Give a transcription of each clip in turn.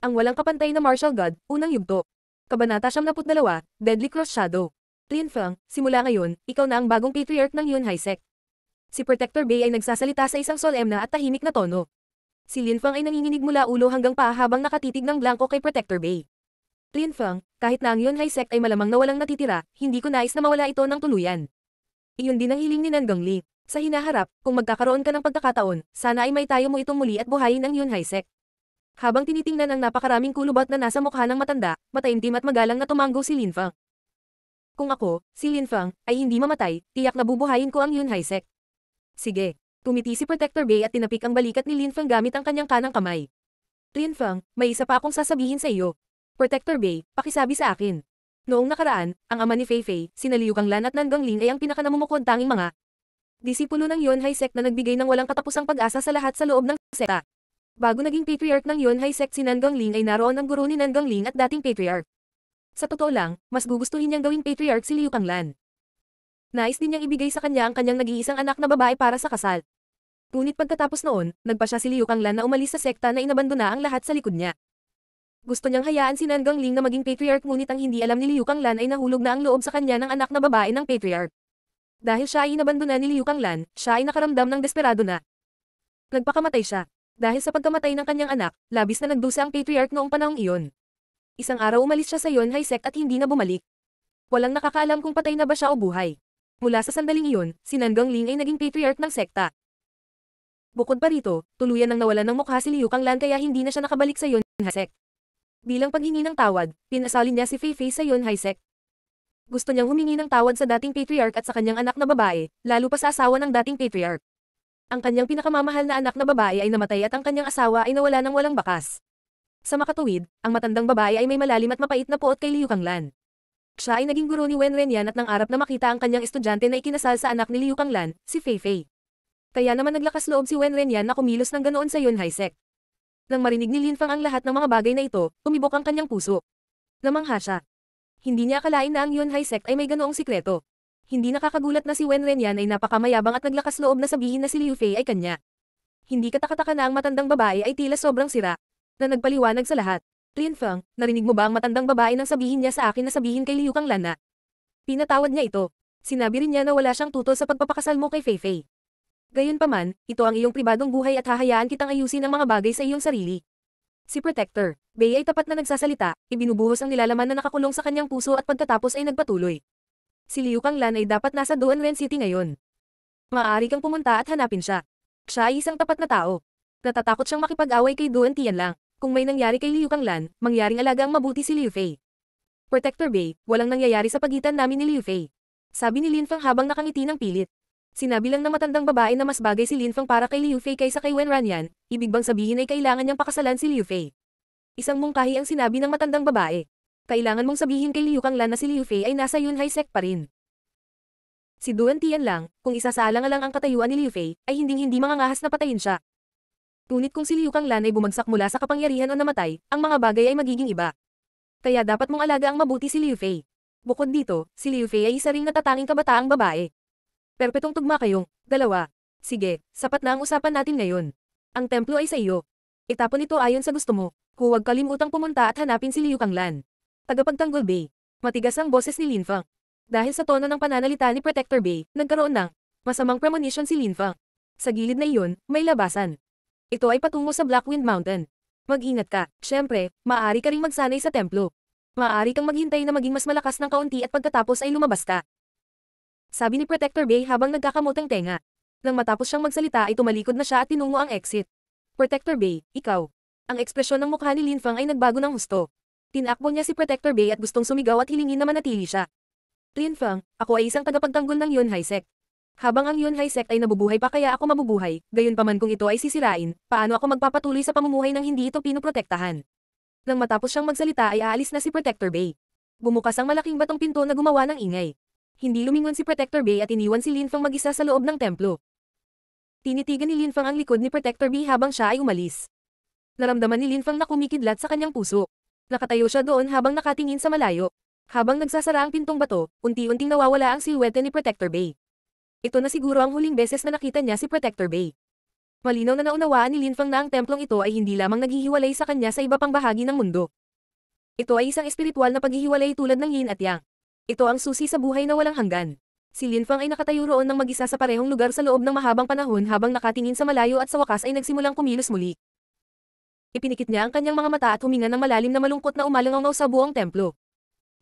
Ang walang kapantay na martial god, unang yugto. Kabanata 72, Deadly Cross Shadow. Linfeng, simula ngayon, ikaw na ang bagong patriarch ng Yunhai Sect. Si Protector Bei ay nagsasalita sa isang solemn na at tahimik na tono. Si Linfeng ay nanginginig mula ulo hanggang paa habang nakatitig ng blanco kay Protector Bei. Linfeng, kahit na ang Yunhai Sect ay malamang na walang natitira, hindi ko nais na mawala ito ng tuluyan. Iyon din ang hiling ni Nanggang Li. Sa hinaharap, kung magkakaroon ka ng pagkakataon, sana ay may tayo mo itong muli at buhayin ang Yunhai Sect. Habang tinitingnan ang napakaraming kulubat na nasa mukha ng matanda, mataimtim at magalang na tumanggo si Linfeng. Kung ako, si Linfeng, ay hindi mamatay, tiyak na bubuhayin ko ang Yunhai Sect. Sige. Tumiti si Protector Bei at tinapik ang balikat ni Linfeng gamit ang kanyang kanang kamay. Linfeng, may isa pa akong sasabihin sa iyo. Protector Bei, pakisabi sa akin. Noong nakaraan, ang ama ni Fei Fei, sina Liu Kanglan at Nanggang Ling ay ang pinakanamumukod tanging mga disipulo ng Yunhai Sect na nagbigay ng walang katapusang pag-asa sa lahat sa loob ng sekta. Bago naging patriarch ng Yunhai Sect si Nanggang Ling ay naroon ang guro ni Nanggang Ling at dating patriarch. Sa totoo lang, mas gugustuhin niyang gawing patriarch si Liu Kanglan. Nais din niyang ibigay sa kanya ang kanyang nag-iisang anak na babae para sa kasal. Ngunit pagkatapos noon, nagpa siya si Liu Kanglan na umalis sa sekta na inabandona ang lahat sa likod niya. Gusto niyang hayaan si Nanggang Ling na maging patriarch ngunit ang hindi alam ni Liu Kanglan ay nahulog na ang loob sa kanya ng anak na babae ng patriarch. Dahil siya ay inabandona ni Liu Kanglan, siya ay nakaramdam ng desperado na nagpakamatay siya. Dahil sa pagkamatay ng kanyang anak, labis na nagdusa ang patriarch noong panahong iyon. Isang araw umalis siya sa Yunhai Sect at hindi na bumalik. Walang nakakaalam kung patay na ba siya o buhay. Mula sa sandaling iyon, si Nanggang Ling ay naging patriarch ng sekta. Bukod pa rito, tuluyan nang nawalan ng mukha si Liu Kanglan kaya hindi na siya nakabalik sa Yunhai Sect. Bilang paghingi ng tawad, pinasalin niya si Fei Fei sa Yunhai Sect. Gusto niyang humingi ng tawad sa dating patriarch at sa kanyang anak na babae, lalo pa sa asawa ng dating patriarch. Ang kanyang pinakamamahal na anak na babae ay namatay at ang kanyang asawa ay nawala ng walang bakas. Sa makatuwid, ang matandang babae ay may malalim at mapait na poot kay Liu Kanglan. Siya ay naging guro ni Wen Renyan at nangarap na makita ang kanyang estudyante na ikinasal sa anak ni Liu Kanglan, si Fei Fei. Kaya naman naglakas loob si Wen Renyan na kumilos ng ganoon sa Yunhai Sect. Nang marinig ni Linfeng ang lahat ng mga bagay na ito, tumibok ang kanyang puso. Namangha siya. Hindi niya akalain na ang Yunhai Sect ay may ganoong sikreto. Hindi nakakagulat na si Wen Renyan ay napakamayabang at naglakas loob na sabihin na si Liu Fei ay kanya. Hindi katakataka na ang matandang babae ay tila sobrang sira, na nagpaliwanag sa lahat. Linfeng, narinig mo ba ang matandang babae nang sabihin niya sa akin na sabihin kay Liu Kanglan na pinatawad niya ito. Sinabi rin niya na wala siyang tutol sa pagpapakasal mo kay Fei Fei. Gayunpaman, ito ang iyong pribadong buhay at hahayaan kitang ayusin ang mga bagay sa iyong sarili. Si Protector Bei ay tapat na nagsasalita, ibinubuhos ang nilalaman na nakakulong sa kanyang puso at pagkatapos ay nagpatuloy. Si Liu Kanglan ay dapat nasa Duanren City ngayon. Maaari kang pumunta at hanapin siya. Siya ay isang tapat na tao. Natatakot siyang makipag-away kay Duan Tianlang. Kung may nangyari kay Liu Kanglan, mangyaring alaga ang mabuti si Liu Fei. Protector Bei, walang nangyayari sa pagitan namin ni Liu Fei. Sabi ni Linfeng habang nakangiti ng pilit. Sinabi lang ng matandang babae na mas bagay si Linfeng para kay Liu Fei kaysa kay Wen Renyan, ibig bang sabihin ay kailangan niyang pakasalan si Liu Fei. Isang mungkahi ang sinabi ng matandang babae. Kailangan mong sabihin kay Liu Kanglan na si Liu Fei ay nasa Yunhai Sect pa rin. Si Duan Tianlang, kung isasaalang-alang ang katayuan ni Liu Fei, ay hinding-hindi mangangahas na patayin siya. Ngunit kung si Liu Kanglan ay bumagsak mula sa kapangyarihan o namatay, ang mga bagay ay magiging iba. Kaya dapat mong alaga ang mabuti si Liu Fei. Bukod dito, si Liu Fei ay isa ring natatanging kabataang babae. Perpetong tugma kayong dalawa. Sige, sapat na ang usapan natin ngayon. Ang templo ay sa iyo. Itapon ito ayon sa gusto mo. Huwag kalimutang pumunta at hanapin si Liu Kanglan. Tagapagtanggol Bei. Matigas ang boses ni Linfeng. Dahil sa tono ng pananalita ni Protector Bei, nagkaroon ng masamang premonition si Linfeng. Sa gilid na iyon, may labasan. Ito ay patungo sa Blackwind Mountain. Mag-ingat ka, syempre, maaari ka ring magsanay sa templo. Maaari kang maghintay na maging mas malakas ng kaunti at pagkatapos ay lumabas ka. Sabi ni Protector Bei habang nagkakamotang tenga. Nang matapos siyang magsalita ay tumalikod na siya at tinungo ang exit. Protector Bei, ikaw. Ang ekspresyon ng mukha ni Linfeng ay nagbago ng husto. Tinakbo niya si Protector Bei at gustong sumigaw at hilingin na manatili siya. Linfeng, ako ay isang tagapagtanggol ng Yunhai Sect. Habang ang Yunhai Sect ay nabubuhay pa kaya ako mabubuhay, gayunpaman kung ito ay sisirain, paano ako magpapatuloy sa pamumuhay nang hindi ito pinoprotektahan? Nang matapos siyang magsalita ay aalis na si Protector Bei. Bumukas ang malaking batong pinto na gumawa ng ingay. Hindi lumingon si Protector Bei at iniwan si Linfeng mag-isa sa loob ng templo. Tinitigan ni Linfeng ang likod ni Protector Bei habang siya ay umalis. Naramdaman ni Linfeng na kumikidlat sa kanyang puso. Nakatayo siya doon habang nakatingin sa malayo. Habang nagsasara ang pintong bato, unti-unting nawawala ang silhouette ni Protector Bei. Ito na siguro ang huling beses na nakita niya si Protector Bei. Malinaw na naunawaan ni Linfang na ang templong ito ay hindi lamang naghihiwalay sa kanya sa iba pang bahagi ng mundo. Ito ay isang espiritual na paghihiwalay tulad ng yin at yang. Ito ang susi sa buhay na walang hanggan. Si Linfang ay nakatayo roon ng mag-isa sa parehong lugar sa loob ng mahabang panahon habang nakatingin sa malayo at sa wakas ay nagsimulang kumilos muli. Ipinikit niya ang kanyang mga mata at huminga ng malalim na malungkot na umalangaw sa buong templo.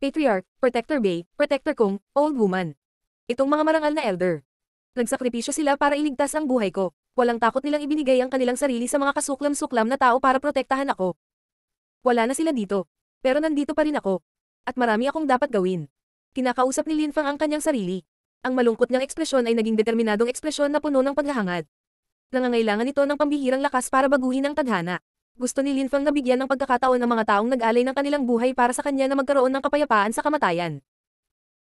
Patriarch, Protector Bay, Protector Kong, Old Woman. Itong mga marangal na elder. Nagsakripisyo sila para iligtas ang buhay ko. Walang takot nilang ibinigay ang kanilang sarili sa mga kasuklam-suklam na tao para protektahan ako. Wala na sila dito. Pero nandito pa rin ako. At marami akong dapat gawin. Kinakausap ni Linfang ang kanyang sarili. Ang malungkot niyang ekspresyon ay naging determinadong ekspresyon na puno ng paghahangad. Nangangailangan ito ng pambihirang lakas para baguhin ang tadhana. Gusto ni Linfang na bigyan ng pagkakataon ng mga taong nag-alay ng kanilang buhay para sa kanya na magkaroon ng kapayapaan sa kamatayan.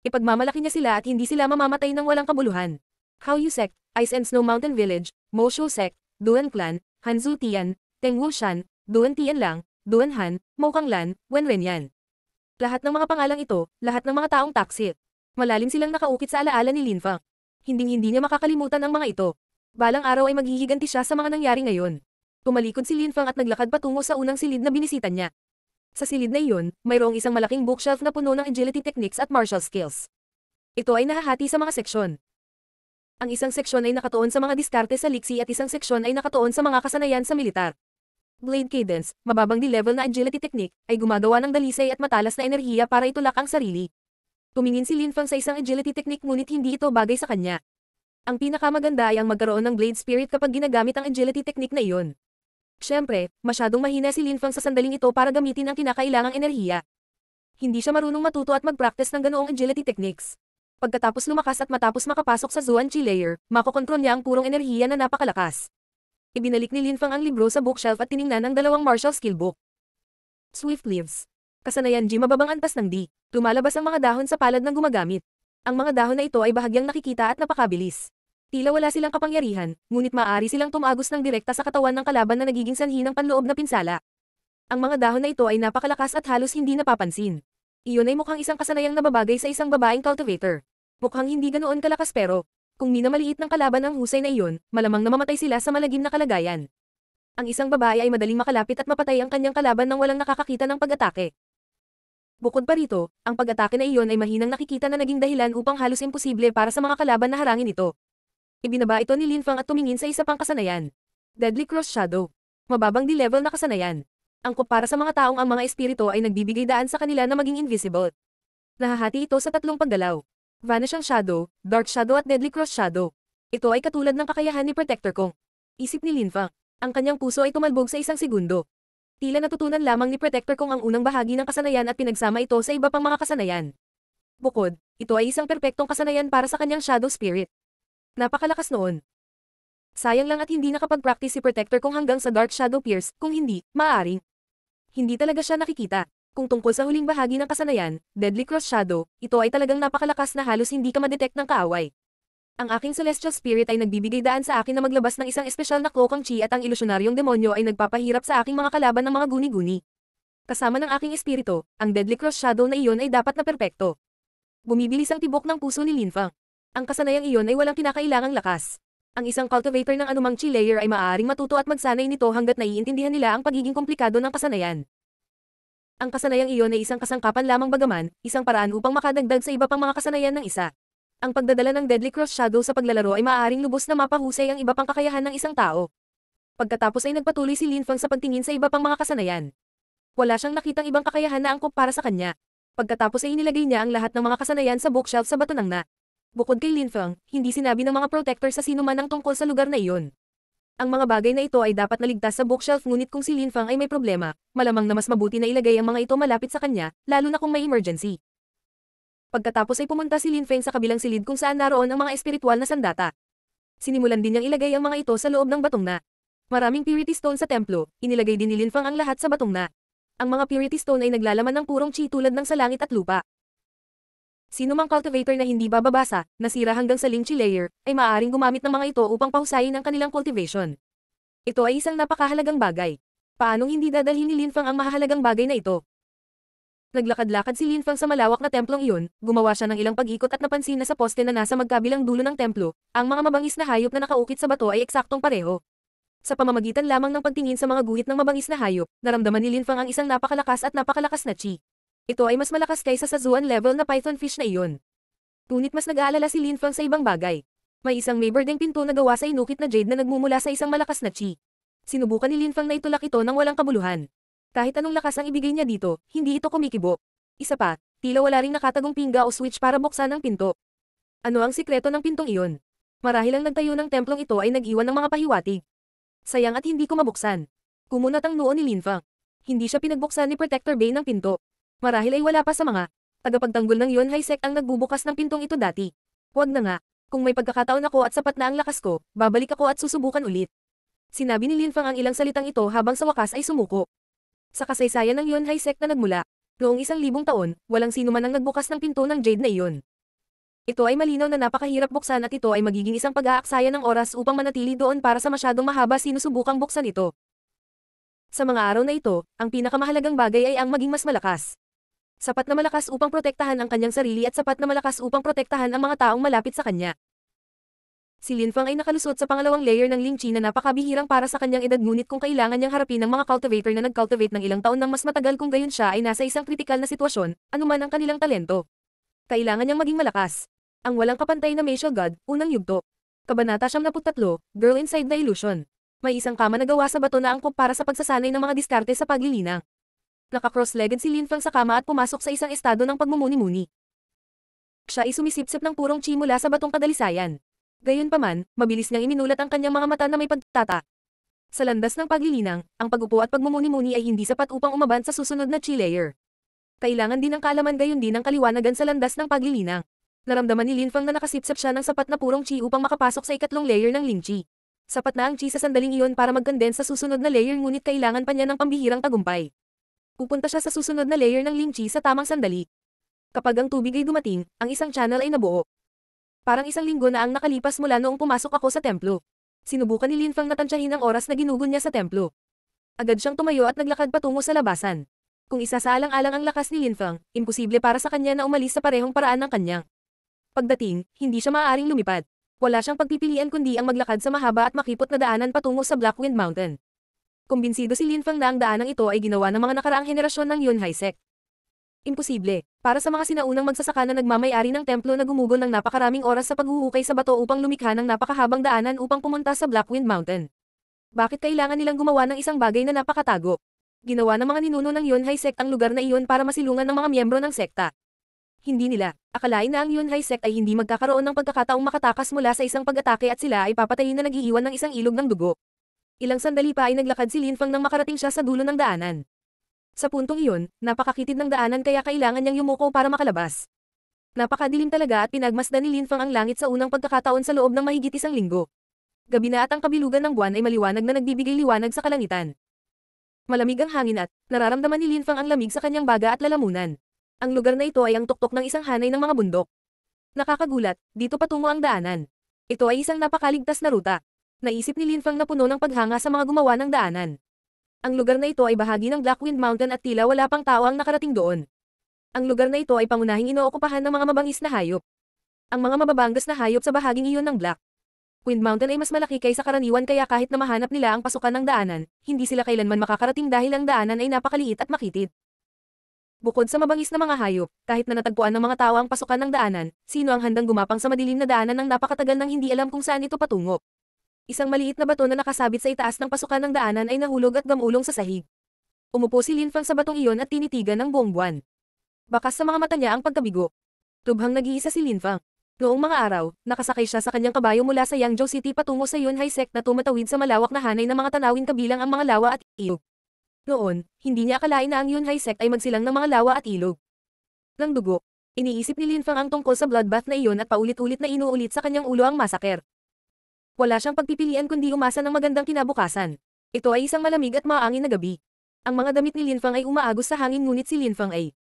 Ipagmamalaki niya sila at hindi sila mamamatay ng walang kabuluhan. Hao-Yu Sect, Ice and Snow Mountain Village, Mo-Shu Sect, Duan Clan, Hanzu Tian, Tengwu Shan, Duan Tian Lang, Duan Han, Mokang Lan, Wen Renyan. Lahat ng mga pangalang ito, lahat ng mga taong taksil. Malalim silang nakaukit sa alaala ni Linfang. Hinding-hindi niya makakalimutan ang mga ito. Balang araw ay maghihiganti siya sa mga nangyari ngayon. Tumalikod si Linfang at naglakad patungo sa unang silid na binisita niya. Sa silid na iyon, mayroong isang malaking bookshelf na puno ng agility techniques at martial skills. Ito ay nahahati sa mga seksyon. Ang isang seksyon ay nakatuon sa mga diskarte sa liksi at isang seksyon ay nakatuon sa mga kasanayan sa militar. Blade Cadence, mababang di-level na agility technique, ay gumagawa ng dalisay at matalas na enerhiya para itulak ang sarili. Tumingin si Linfang sa isang agility technique ngunit hindi ito bagay sa kanya. Ang pinakamaganda ay ang magkaroon ng blade spirit kapag ginagamit ang agility technique na iyon. Siyempre, masyadong mahina si Linfang sa sandaling ito para gamitin ang kinakailangang enerhiya. Hindi siya marunong matuto at mag-practice ng ganoong agility techniques. Pagkatapos lumakas at matapos makapasok sa Zuan Chi layer, makokontrol niya ang purong enerhiya na napakalakas. Ibinalik ni Linfang ang libro sa bookshelf at tiningnan ang dalawang martial skill book. Swift Leaves. Kasanayan G mababang antas ng D. Lumalabas ang mga dahon sa palad ng gumagamit. Ang mga dahon na ito ay bahagyang nakikita at napakabilis. Tila wala silang kapangyarihan, ngunit maaari silang tumagos ng direkta sa katawan ng kalaban na nagiging sanhi ng panloob na pinsala. Ang mga dahon na ito ay napakalakas at halos hindi napapansin. Iyon ay mukhang isang kasanayang nababagay sa isang babaeng cultivator. Mukhang hindi ganoon kalakas pero, kung minamaliit ng kalaban ang husay na iyon, malamang namamatay sila sa malagim na kalagayan. Ang isang babae ay madaling makalapit at mapatay ang kanyang kalaban nang walang nakakakita ng pag-atake. Bukod pa rito, ang pag-atake na iyon ay mahinang nakikita na naging dahilan upang halos imposible para sa mga kalaban na harangin ito. Ibinaba ito ni Linfang at tumingin sa isa pang kasanayan. Deadly Cross Shadow. Mababang di-level na kasanayan. Angkop para sa mga taong ang mga espiritu ay nagbibigay daan sa kanila na maging invisible. Nahahati ito sa tatlong paggalaw. Vanishing Shadow, Dark Shadow at Deadly Cross Shadow. Ito ay katulad ng kakayahan ni Protector Kong. Isip ni Linfang. Ang kanyang puso ay tumalbog sa isang segundo. Tila natutunan lamang ni Protector Kong ang unang bahagi ng kasanayan at pinagsama ito sa iba pang mga kasanayan. Bukod, ito ay isang perpektong kasanayan para sa kanyang Shadow Spirit. Napakalakas noon. Sayang lang at hindi nakapag-practice si Protector Kong hanggang sa Dark Shadow Pierce, kung hindi, maaaring. Hindi talaga siya nakikita. Kung tungkol sa huling bahagi ng kasanayan, Deadly Cross Shadow, ito ay talagang napakalakas na halos hindi ka madetect ng kaaway. Ang aking Celestial Spirit ay nagbibigay daan sa akin na maglabas ng isang espesyal na Cloakang Chi at ang ilusyonaryong demonyo ay nagpapahirap sa aking mga kalaban ng mga guni-guni. Kasama ng aking espiritu, ang Deadly Cross Shadow na iyon ay dapat na perpekto. Bumibilis ang tibok ng puso ni Linfang. Ang kasanayang iyon ay walang kinakailangang lakas. Ang isang cultivator ng anumang Chi layer ay maaaring matuto at magsanay nito hanggat naiintindihan nila ang pagiging komplikado ng kasanayan. Ang kasanayang iyon ay isang kasangkapan lamang bagaman, isang paraan upang makadagdag sa iba pang mga kasanayan ng isa. Ang pagdadala ng Deadly Cross Shadow sa paglalaro ay maaaring lubos na mapahusay ang iba pang kakayahan ng isang tao. Pagkatapos ay nagpatuloy si Linfang sa pagtingin sa iba pang mga kasanayan. Wala siyang nakitang ibang kakayahan na angkop para sa kanya. Pagkatapos ay inilagay niya ang lahat ng mga kasanayan sa bookshelf sa bato ng na. Bukod kay Linfang, hindi sinabi ng mga protector sa sino man ang tungkol sa lugar na iyon. Ang mga bagay na ito ay dapat naligtas sa bookshelf ngunit kung si Linfang ay may problema, malamang na mas mabuti na ilagay ang mga ito malapit sa kanya, lalo na kung may emergency. Pagkatapos ay pumunta si Linfeng sa kabilang silid kung saan naroon ang mga espiritual na sandata. Sinimulan din niyang ilagay ang mga ito sa loob ng batong na. Maraming purity stone sa templo, inilagay din ni Linfang ang lahat sa batong na. Ang mga purity stone ay naglalaman ng purong chi tulad ng sa langit at lupa. Sino mang cultivator na hindi bababasa, nasira hanggang sa Ling Chi layer, ay maaaring gumamit ng mga ito upang pahusayin ang kanilang cultivation. Ito ay isang napakahalagang bagay. Paanong hindi dadalhin ni Linfang ang mahalagang bagay na ito? Naglakad-lakad si Linfang sa malawak na templong iyon, gumawa siya ng ilang pag-ikot at napansin na sa poste na nasa magkabilang dulo ng templo, ang mga mabangis na hayop na nakaukit sa bato ay eksaktong pareho. Sa pamamagitan lamang ng pagtingin sa mga guhit ng mabangis na hayop, naramdaman ni Lin Fang ang isang napakalakas na chi. Ito ay mas malakas kaysa sa Zuan level na python fish na iyon. Ngunit mas nag-aalala si Lin Fang sa ibang bagay. May isang mayberdeng pinto na gawa sa inukit na jade na nagmumula sa isang malakas na chi. Sinubukan ni Lin Fang na itulak ito ng walang kabuluhan. Kahit anong lakas ang ibigay niya dito, hindi ito kumikibo. Isa pa, tila wala ring nakatagong pingga o switch para buksan ang pinto. Ano ang sikreto ng pintong iyon? Marahil ang nagtayo ng templong ito ay nag-iwan ng mga pahiwatig. Sayang at hindi ko mabuksan. Kumunat ang noo ni Lin Fang. Hindi siya pinagbuksan ni Protector Bay ng pinto. Marahil ay wala pa sa mga tagapagtanggol ng Yunhai Sect ang nagbubukas ng pintong ito dati. Huwag na nga. Kung may pagkakataon ako at sapat na ang lakas ko, babalik ako at susubukan ulit. Sinabi ni Lin Fang ang ilang salitang ito habang sa wakas ay sumuko. Sa kasaysayan ng Yunhai Sect na nagmula, noong 1,000 taon, walang sino man ang nagbukas ng pinto ng jade na iyon. Ito ay malinaw na napakahirap buksan at ito ay magiging isang pag-aaksaya ng oras upang manatili doon para sa masyadong mahaba sinusubukang buksan ito. Sa mga araw na ito, ang pinakamahalagang bagay ay ang maging mas malakas. Sapat na malakas upang protektahan ang kanyang sarili at sapat na malakas upang protektahan ang mga taong malapit sa kanya. Si Lin Fang ay nakalusot sa pangalawang layer ng Ling Chi na napakabihirang para sa kanyang edad ngunit kung kailangan niyang harapin ng mga cultivator na nag-cultivate ng ilang taon ng mas matagal kung gayon siya ay nasa isang kritikal na sitwasyon, anuman ang kanilang talento. Kailangan niyang maging malakas. Ang walang kapantay na Martial God, unang yugto. Kabanata 73, Girl Inside the Illusion. May isang kama na gawa sa bato na angkop para sa pagsasanay ng mga diskarte sa paglilinang. Naka-cross-legged si Lin Fang sa kama at pumasok sa isang estado ng pagmumuni-muni. Siya ay sumisipsip ng purong chi mula sa batong kadalisayan. Gayunpaman, mabilis niyang iminulat ang kanyang mga mata na may pagtata. Sa landas ng paglilinang, ang pag-upo at pagmumuni-muni ay hindi sapat upang umaban sa susunod na chi layer. Kailangan din ng kaalaman gayon din ng kaliwanagan sa landas ng paglilinang. Naramdaman ni Lin Fang na nakasipsip siya ng sapat na purong chi upang makapasok sa ikatlong layer ng Ling Chi. Sapat na ang chi sa sandaling iyon para mag-condense sa susunod na layer ngunit kailangan pa niya ng pambihirang tagumpay. Pupunta siya sa susunod na layer ng Ling Chi sa tamang sandali. Kapag ang tubig ay dumating, ang isang channel ay nabuo. Parang isang linggo na ang nakalipas mula noong pumasok ako sa templo. Sinubukan ni Lin Fang na tansyahin ang oras na ginugol niya sa templo. Agad siyang tumayo at naglakad patungo sa labasan. Kung isasaalang-alang ang lakas ni Lin Fang, imposible para sa kanya na umalis sa parehong paraan ng kanyang. Pagdating, hindi siya maaaring lumipad. Wala siyang pagpipilian kundi ang maglakad sa mahaba at makipot na daanan patungo sa Blackwind Mountain. Kumbinsido si Lin Fang na ang daanang ito ay ginawa ng mga nakaraang henerasyon ng Yunhai Sect. Imposible, para sa mga sinaunang magsasaka na nagmamay-ari ng templo na gumugol ng napakaraming oras sa paghuhukay sa bato upang lumikha ng napakahabang daanan upang pumunta sa Blackwind Mountain. Bakit kailangan nilang gumawa ng isang bagay na napakatago? Ginawa ng mga ninuno ng Yunhai Sect ang lugar na iyon para masilungan ng mga miyembro ng sekta. Hindi nila akalain na ang Yunhai Sect ay hindi magkakaroon ng pagkakataong makatakas mula sa isang pag-atake at sila ay papatayin na nag-iiwan ng isang ilog ng dugo. Ilang sandali pa ay naglakad si Lin Fang nang makarating siya sa dulo ng daanan. Sa puntong iyon, napakakitid ng daanan kaya kailangan niyang yumuko para makalabas. Napakadilim talaga at pinagmasdan ni Lin Fang ang langit sa unang pagkakataon sa loob ng mahigit isang linggo. Gabi na at ang kabilugan ng buwan ay maliwanag na nagbibigay liwanag sa kalangitan. Malamig ang hangin at nararamdaman ni Lin Fang ang lamig sa kanyang baga at lalamunan. Ang lugar na ito ay ang tuktok ng isang hanay ng mga bundok. Nakakagulat, dito patungo ang daanan. Ito ay isang napakaligtas na ruta. Naisip ni Lin Fang na puno ng paghanga sa mga gumawa ng daanan. Ang lugar na ito ay bahagi ng Blackwind Mountain at tila wala pang tao ang nakarating doon. Ang lugar na ito ay pangunahing inookupahan ng mga mabangis na hayop. Ang mga mababangas na hayop sa bahaging iyon ng Blackwind Mountain ay mas malaki kaysa karaniwan kaya kahit na mahanap nila ang pasukan ng daanan, hindi sila kailanman makakarating dahil ang daanan ay napakaliit at makitid. Bukod sa mabangis na mga hayop, kahit na natagpuan ng mga tao ang pasukan ng daanan, sino ang handang gumapang sa madilim na daanan ng napakatagal nang hindi alam kung saan ito patungo? Isang maliit na bato na nakasabit sa itaas ng pasukan ng daanan ay nahulog at gamulong sa sahig. Umupo si Lin Fang sa batong iyon at tinitigan ng buong buwan. Bakas sa mga mata niya ang pagkabigo. Lubhang nag-iisa si Lin Fang. Noong mga araw, nakasakay siya sa kanyang kabayo mula sa Yangzhou City patungo sa Yunhai Sect na tumatawid sa malawak na hanay ng mga tanawin kabilang ang mga lawa at ilog. Noon, hindi niya akalain na ang Yunhai Sect ay magsilang ng mga lawa at ilog. Ng dugo, iniisip ni Lin Fang ang tungkol sa bloodbath na iyon at paulit-ulit na inuulit sa kanyang ulo ang masaker. Wala siyang pagpipilian kundi umasa ng magandang kinabukasan. Ito ay isang malamig at maangin na gabi. Ang mga damit ni Lin Fang ay umaagos sa hangin ngunit si Lin Fang ay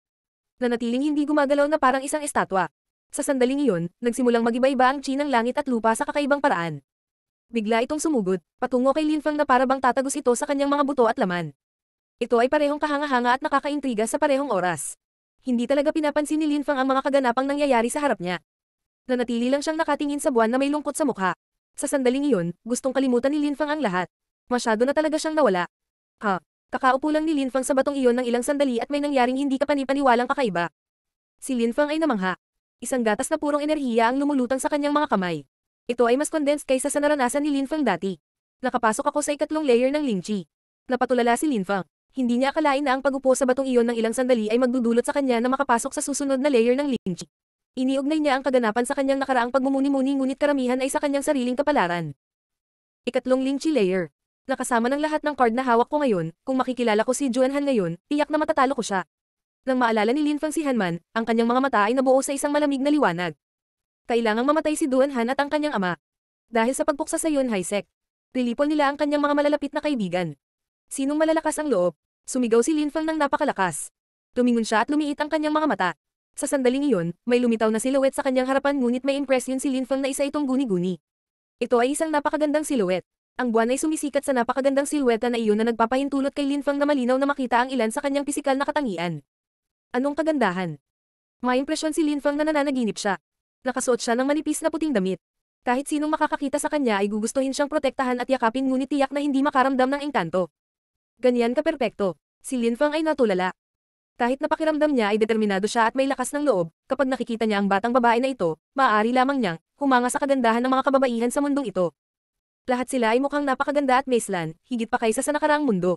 nanatiling hindi gumagalaw na parang isang estatwa. Sa sandaling iyon, nagsimulang mag-iba-iba ang chi ng langit at lupa sa kakaibang paraan. Bigla itong sumugod, patungo kay Lin Fang na para bang tatagos ito sa kanyang mga buto at laman. Ito ay parehong kahanga-hanga at nakakaintriga sa parehong oras. Hindi talaga pinapansin ni Lin Fang ang mga kaganapang nangyayari sa harap niya. Nanatili lang siyang nakatingin sa buwan na may lungkot sa mukha. Sa sandaling iyon, gustong kalimutan ni Lin Fang ang lahat. Masyado na talaga siyang nawala. Ha? Kakaupo lang ni Lin Fang sa batong iyon ng ilang sandali at may nangyaring hindi kapani-paniwalang kakaiba. Si Lin Fang ay namangha. Isang gatas na purong enerhiya ang lumulutang sa kanyang mga kamay. Ito ay mas condensed kaysa sa naranasan ni Lin Fang dati. Nakapasok ako sa ikatlong layer ng Lingchi. Napatulala si Lin Fang. Hindi niya akalain na ang pag-upo sa batong iyon ng ilang sandali ay magdudulot sa kanya na makapasok sa susunod na layer ng Lingchi. Iniugnay niya ang kaganapan sa kanyang nakaraang pagmumuni-muni ngunit karamihan ay sa kanyang sariling kapalaran. Ikatlong Lingchi layer. Nakasama ng lahat ng card na hawak ko ngayon, kung makikilala ko si Juanhan ngayon, tiyak na matatalo ko siya. Nang maalala ni Lin Fang si Hanman, ang kanyang mga mata ay nabuo sa isang malamig na liwanag. Kailangang mamatay si Juanhan at ang kanyang ama. Dahil sa pagpuksa sa Yun Haisek, nilipol nila ang kanyang mga malalapit na kaibigan. Sinong malalakas ang loob? Sumigaw si Lin Fang ng napakalakas. Tumingon siya at lumiit ang kanyang mga mata. Sa sandaling iyon, may lumitaw na silhouette sa kanyang harapan ngunit may impresyon si Lin Fang na isa itong guni-guni. Ito ay isang napakagandang silhouette. Ang buwan ay sumisikat sa napakagandang silhouette na iyon na nagpapahintulot kay Lin Fang na malinaw na makita ang ilan sa kanyang pisikal na katangian. Anong kagandahan? May impresyon si Lin Fang na nananaginip siya. Nakasuot siya ng manipis na puting damit. Kahit sinong makakakita sa kanya ay gugustuhin siyang protektahan at yakapin ngunit tiyak na hindi makaramdam ng engkanto. Ganyan ka-perpekto. Si Lin Fang ay natulala. Kahit napakiramdam niya ay determinado siya at may lakas ng loob, kapag nakikita niya ang batang babae na ito, maaari lamang niyang humanga sa kagandahan ng mga kababaihan sa mundong ito. Lahat sila ay mukhang napakaganda at maislan, higit pa kaysa sa nakaraang mundo.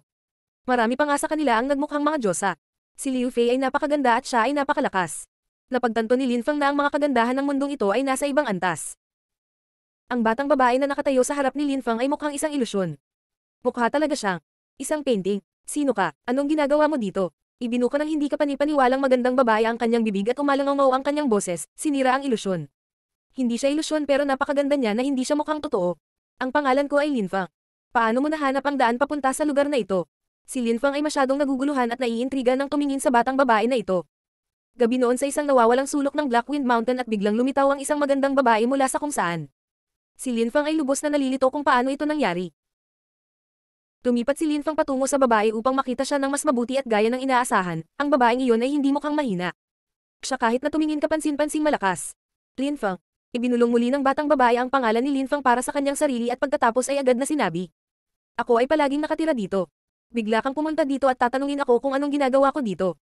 Marami pa nga sa kanila ang nagmukhang mga diyosa. Si Liu Fei ay napakaganda at siya ay napakalakas. Napagtanto ni Lin Fang na ang mga kagandahan ng mundong ito ay nasa ibang antas. Ang batang babae na nakatayo sa harap ni Lin Fang ay mukhang isang ilusyon. Mukha talaga siyang isang painting. Sino ka? Anong ginagawa mo dito? Ibinuka ng hindi kapani-paniwalang magandang babae ang kanyang bibig at umalangaw ang kanyang boses, sinira ang ilusyon. Hindi siya ilusyon pero napakaganda niya na hindi siya mukhang totoo. Ang pangalan ko ay Lin Fang. Paano mo nahanap ang daan papunta sa lugar na ito? Si Lin Fang ay masyadong naguguluhan at naiintriga nang tumingin sa batang babae na ito. Gabi noon sa isang nawawalang sulok ng Blackwind Mountain at biglang lumitaw ang isang magandang babae mula sa kung saan. Si Lin Fang ay lubos na nalilito kung paano ito nangyari. Lumipat si Lin Fang patungo sa babae upang makita siya ng mas mabuti at gaya ng inaasahan, ang babaeng iyon ay hindi mukhang mahina. Siya kahit na tumingin kapansin-pansing malakas. Lin Fang. Ibinulong muli ng batang babae ang pangalan ni Lin Fang para sa kanyang sarili at pagkatapos ay agad na sinabi. Ako ay palaging nakatira dito. Bigla kang pumunta dito at tatanungin ako kung anong ginagawa ko dito.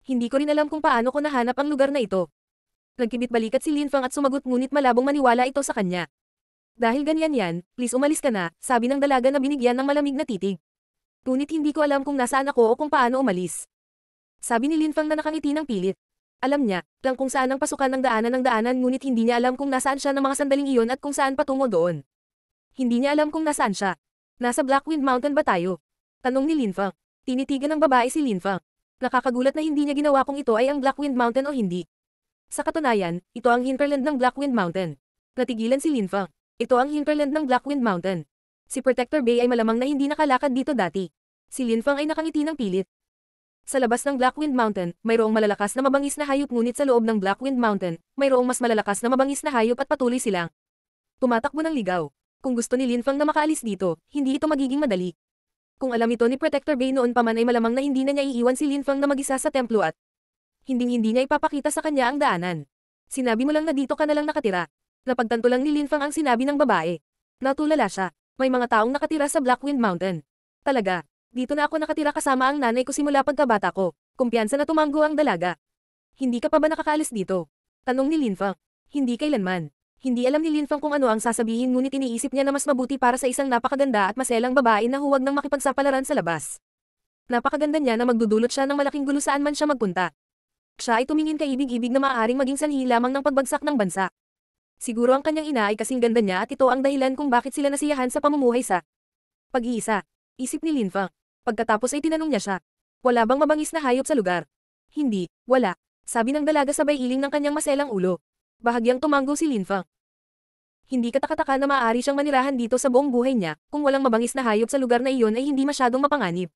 Hindi ko rin alam kung paano ko nahanap ang lugar na ito. Nagkibit balikat si Lin Fang at sumagot ngunit malabong maniwala ito sa kanya. Dahil ganyan yan, please umalis ka na, sabi ng dalaga na binigyan ng malamig na titig. Ngunit hindi ko alam kung nasaan ako o kung paano umalis. Sabi ni Lin Fang na nakangiti ng pilit. Alam niya, lang kung saan ang pasukan ng daanan ngunit hindi niya alam kung nasaan siya ng mga sandaling iyon at kung saan patungo doon. Hindi niya alam kung nasaan siya. Nasa Blackwind Mountain ba tayo? Tanong ni Lin Fang. Tinitigan ng babae si Lin Fang. Nakakagulat na hindi niya ginawa kung ito ay ang Blackwind Mountain o hindi. Sa katunayan, ito ang hinterland ng Blackwind Mountain. Natigilan si Lin Fang. Ito ang hinterland ng Blackwind Mountain. Si Protector Bay ay malamang na hindi nakalakad dito dati. Si Lin Fang ay nakangiti ng pilit. Sa labas ng Blackwind Mountain, mayroong malalakas na mabangis na hayop ngunit sa loob ng Blackwind Mountain, mayroong mas malalakas na mabangis na hayop at patuloy silang tumatakbo ng ligaw. Kung gusto ni Lin Fang na makaalis dito, hindi ito magiging madali. Kung alam ito ni Protector Bay noon pa man ay malamang na hindi na niya iiwan si Lin Fang na mag-isa sa templo at hinding-hindi niya ipapakita sa kanya ang daanan. Sinabi mo lang na dito ka na lang nakatira. Napagtanto lang ni Lin Fang ang sinabi ng babae. Natulala siya. May mga taong nakatira sa Blackwind Mountain. Talaga. Dito na ako nakatira kasama ang nanay ko simula pagkabata ko. Kumpiyansa na tumanggo ang dalaga. Hindi ka pa ba nakakaalis dito? Tanong ni Lin Fang. Hindi kailanman. Hindi alam ni Lin Fang kung ano ang sasabihin ngunit iniisip niya na mas mabuti para sa isang napakaganda at maselang babae na huwag nang makipagsapalaran sa labas. Napakaganda niya na magdudulot siya ng malaking gulo saan man siya magpunta. Siya ay tumingin kaibig-ibig na maaaring maging sanhi lamang ng pagbagsak ng bansa. Siguro ang kanyang ina ay kasing ganda niya at ito ang dahilan kung bakit sila nasiyahan sa pamumuhay sa pag-iisa. Isip ni Lin Fang. Pagkatapos ay tinanong niya siya. Wala bang mabangis na hayop sa lugar? Hindi, wala. Sabi ng dalaga sabay iling ng kanyang maselang ulo. Bahagyang tumanggo si Lin Fang. Hindi katakataka na maaari siyang manirahan dito sa buong buhay niya, kung walang mabangis na hayop sa lugar na iyon ay hindi masyadong mapanganib.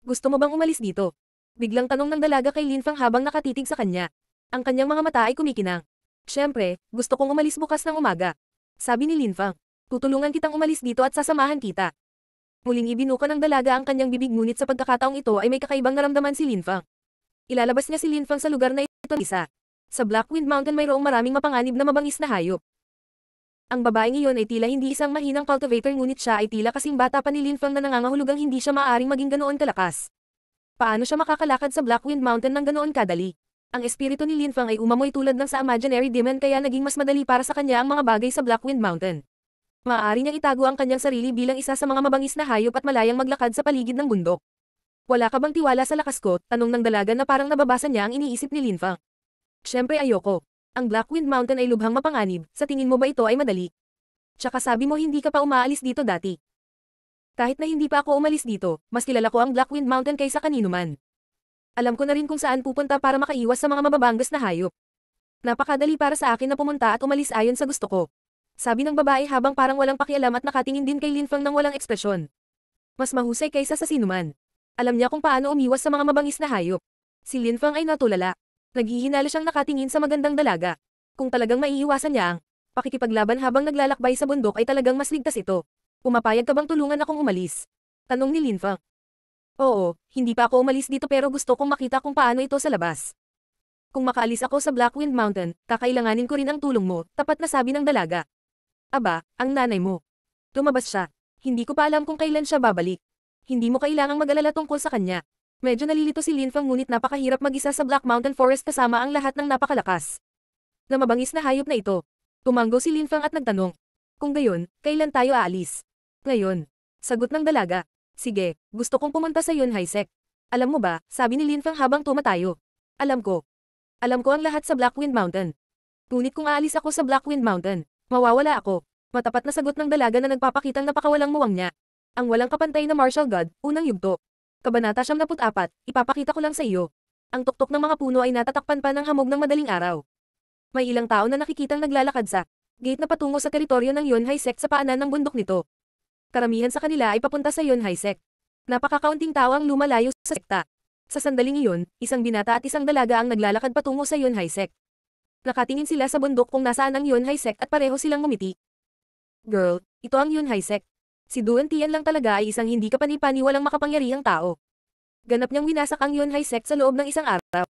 Gusto mo bang umalis dito? Biglang tanong ng dalaga kay Lin Fang habang nakatitig sa kanya. Ang kanyang mga mata ay kumikinang. Siyempre, gusto kong umalis bukas ng umaga. Sabi ni Lin Fang. Tutulungan kitang umalis dito at sasamahan kita. Muling ibinuka ng dalaga ang kanyang bibig ngunit sa pagkakataong ito ay may kakaibang naramdaman si Lin Fang. Ilalabas niya si Lin Fang sa lugar na ito isa. Sa Blackwind Mountain mayroong maraming mapanganib na mabangis na hayop. Ang babaeng iyon ay tila hindi isang mahinang cultivator ngunit siya ay tila kasing bata pa ni Linfang na nangangahulugang hindi siya maaaring maging ganoon kalakas. Paano siya makakalakad sa Blackwind Mountain ng ganoon kadali? Ang espiritu ni Linfang ay umamoy tulad ng sa imaginary demon kaya naging mas madali para sa kanya ang mga bagay sa Blackwind Mountain. Maaari niyang itago ang kanyang sarili bilang isa sa mga mabangis na hayop at malayang maglakad sa paligid ng bundok. Wala ka bang tiwala sa lakas ko? Tanong ng dalaga na parang nababasa niya ang iniisip ni Linfang. Siyempre ayoko. Ang Blackwind Mountain ay lubhang mapanganib, sa tingin mo ba ito ay madali? Tsaka sabi mo hindi ka pa umaalis dito dati. Kahit na hindi pa ako umalis dito, mas kilala ko ang Blackwind Mountain kaysa kanino man. Alam ko na rin kung saan pupunta para makaiwas sa mga mababangas na hayop. Napakadali para sa akin na pumunta at umalis ayon sa gusto ko. Sabi ng babae habang parang walang pakialam at nakatingin din kay Linfang ng walang ekspresyon. Mas mahusay kaysa sa sinuman. Alam niya kung paano umiwas sa mga mabangis na hayop. Si Linfang ay natulala. Naghihinala siyang nakatingin sa magandang dalaga. Kung talagang maiiwasan niya ang pakikipaglaban habang naglalakbay sa bundok ay talagang mas ligtas ito. Pumapayag ka bang tulungan akong umalis? Tanong ni Linfang. Oo, hindi pa ako umalis dito pero gusto kong makita kung paano ito sa labas. Kung makaalis ako sa Blackwind Mountain, kakailanganin ko rin ang tulong mo, tapat na sabi ng dalaga. Aba, ang nanay mo. Lumabas siya. Hindi ko pa alam kung kailan siya babalik. Hindi mo kailangang mag-alala tungkol sa kanya. Medyo nalilito si Linfang ngunit napakahirap mag-isa sa Black Mountain Forest kasama ang lahat ng napakalakas na mabangis na hayop na ito. Tumanggo si Linfang at nagtanong. Kung gayon, kailan tayo aalis? Ngayon. Sagot ng dalaga. Sige, gusto kong pumunta sa Yunhaisek. Alam mo ba, sabi ni Linfang habang tumatayo. Alam ko. Alam ko ang lahat sa Blackwind Mountain. Ngunit kung aalis ako sa Blackwind Mountain, mawawala ako. Matapat na sagot ng dalaga na nagpapakitang napakawalang muwang niya. Ang walang kapantay na martial god, unang yugto. Kabanata 74, ipapakita ko lang sa iyo. Ang tuktok ng mga puno ay natatakpan pa ng hamog ng madaling araw. May ilang tao na nakikitang naglalakad sa gate na patungo sa teritoryo ng Yunhaisek sa paanan ng bundok nito. Karamihan sa kanila ay papunta sa Yunhaisek. Napakakaunting tao ang lumalayo sa sekta. Sa sandaling iyon, isang binata at isang dalaga ang naglalakad patungo sa Yunhaisek. Nakatingin sila sa bundok kung nasaan ang Yunhaisek at pareho silang ngumiti. Girl, ito ang Yunhaisek. Si Duan Tian lang talaga ay isang hindi kapani-paniwalang makapangyarihang tao. Ganap niyang winasak ang Yunhaisek sa loob ng isang araw.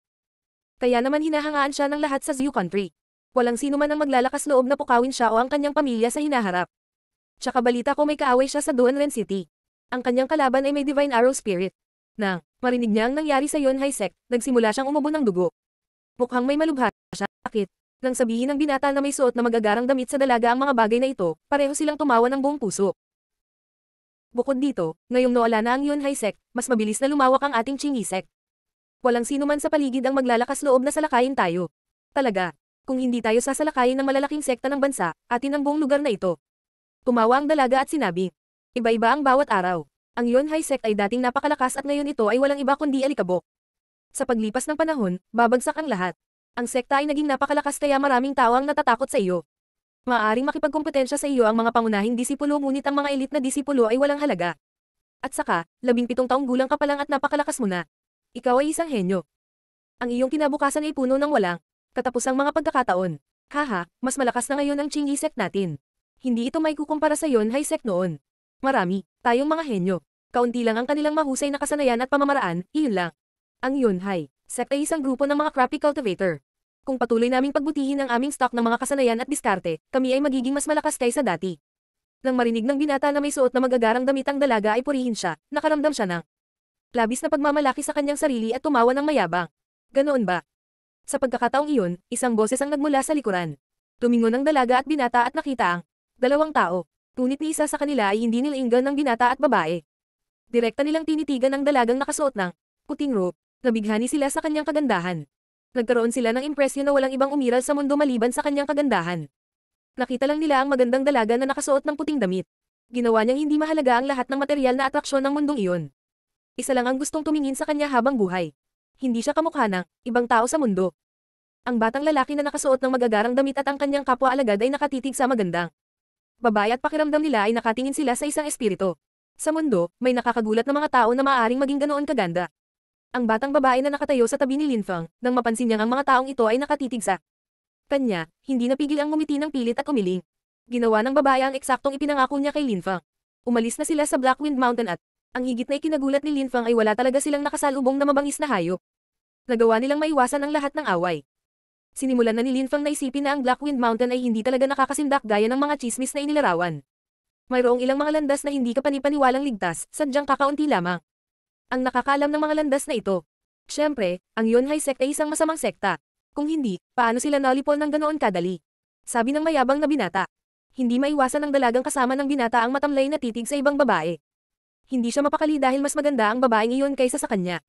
Kaya naman hinahangaan siya ng lahat sa Zhu Country. Walang sino man ang maglalakas loob na pukawin siya o ang kanyang pamilya sa hinaharap. Tsaka balita ko may kaaway siya sa Duanren City. Ang kanyang kalaban ay may Divine Arrow Spirit. Nang marinig niya ang nangyari sa Yunhaisek, nagsimula siyang umubo ng dugo. Mukhang may malubha siya, sakit. Nang sabihin ng binata na may suot na magagarang damit sa dalaga ang mga bagay na ito, pareho silang tumawa ng buong puso. Bukod dito, ngayong nawala na ang Yunhaisek, mas mabilis na lumawak ang ating Chingisek. Walang sino man sa paligid ang maglalakas loob na salakayin tayo. Talaga, kung hindi tayo sasalakayin ng malalaking sekta ng bansa, atin ang buong lugar na ito. Tumawa ang dalaga at sinabi. Iba-iba ang bawat araw. Ang Yunhaisek ay dating napakalakas at ngayon ito ay walang iba kundi alikabok. Sa paglipas ng panahon, babagsak ang lahat. Ang sekta ay naging napakalakas kaya maraming tao ang natatakot sa iyo. Maaaring makipagkompetensya sa iyo ang mga pangunahing disipulo ngunit ang mga elite na disipulo ay walang halaga. At saka, 17 taong gulang ka pa lang at napakalakas mo na. Ikaw ay isang henyo. Ang iyong kinabukasan ay puno ng walang katapusang mga pagkakataon. Haha, mas malakas na ngayon ang Chingisek natin. Hindi ito may kukumpara sa Yunhaisek noon. Marami, tayong mga henyo. Kaunti lang ang kanilang mahusay na kasanayan at pamamaraan, iyon lang. Ang Yunhaisek ay isang grupo ng mga crappy cultivator. Kung patuloy naming pagbutihin ang aming stock ng mga kasanayan at diskarte, kami ay magiging mas malakas kaysa dati. Nang marinig ng binata na may suot na magagarang damit ang dalaga ay purihin siya, nakaramdam siya ng labis na pagmamalaki sa kanyang sarili at tumawa ng mayabang. Ganoon ba? Sa pagkakataong iyon, isang boses ang nagmula sa likuran. Tumingon ang dalaga at binata at nakita ang dalawang tao. Ngunit ni isa sa kanila ay hindi nilainggan ng binata at babae. Direkta nilang tinitigan ang dalagang nakasuot ng puting robe. Nabighani sila sa kanyang kagandahan. Nagkaroon sila ng impresyon na walang ibang umiral sa mundo maliban sa kanyang kagandahan. Nakita lang nila ang magandang dalaga na nakasuot ng puting damit. Ginawa niyang hindi mahalaga ang lahat ng material na atraksyon ng mundong iyon. Isa lang ang gustong tumingin sa kanya habang buhay. Hindi siya kamukha ng ibang tao sa mundo. Ang batang lalaki na nakasuot ng magagarang damit at ang kanyang kapwa alagad ay nakatitig sa magandang babae at pakiramdam nila ay nakatingin sila sa isang espiritu. Sa mundo, may nakakagulat na mga tao na maaaring maging ganoon kaganda. Ang batang babae na nakatayo sa tabi ni Linfang, nang mapansin niyang ang mga taong ito ay nakatitig sa kanya, hindi napigil ang ngumiti ng pilit at umiling. Ginawa ng babae ang eksaktong ipinangako niya kay Linfang. Umalis na sila sa Blackwind Mountain at ang higit na ikinagulat ni Linfang ay wala talaga silang nakasalubong na mabangis na hayop. Nagawa nilang maiwasan ang lahat ng away. Sinimulan na ni Lin Fang na isipin na ang Blackwind Mountain ay hindi talaga nakakasindak gaya ng mga chismis na inilarawan. Mayroong ilang mga landas na hindi ka panipaniwalang ligtas, sadyang kakaunti lamang. Ang nakakaalam ng mga landas na ito. Siyempre, ang Yunhai Sect ay isang masamang sekta. Kung hindi, paano sila nalipol ng ganoon kadali? Sabi ng mayabang na binata. Hindi maiwasan ng dalagang kasama ng binata ang matamlay na titig sa ibang babae. Hindi siya mapakali dahil mas maganda ang babaeng iyon kaysa sa kanya.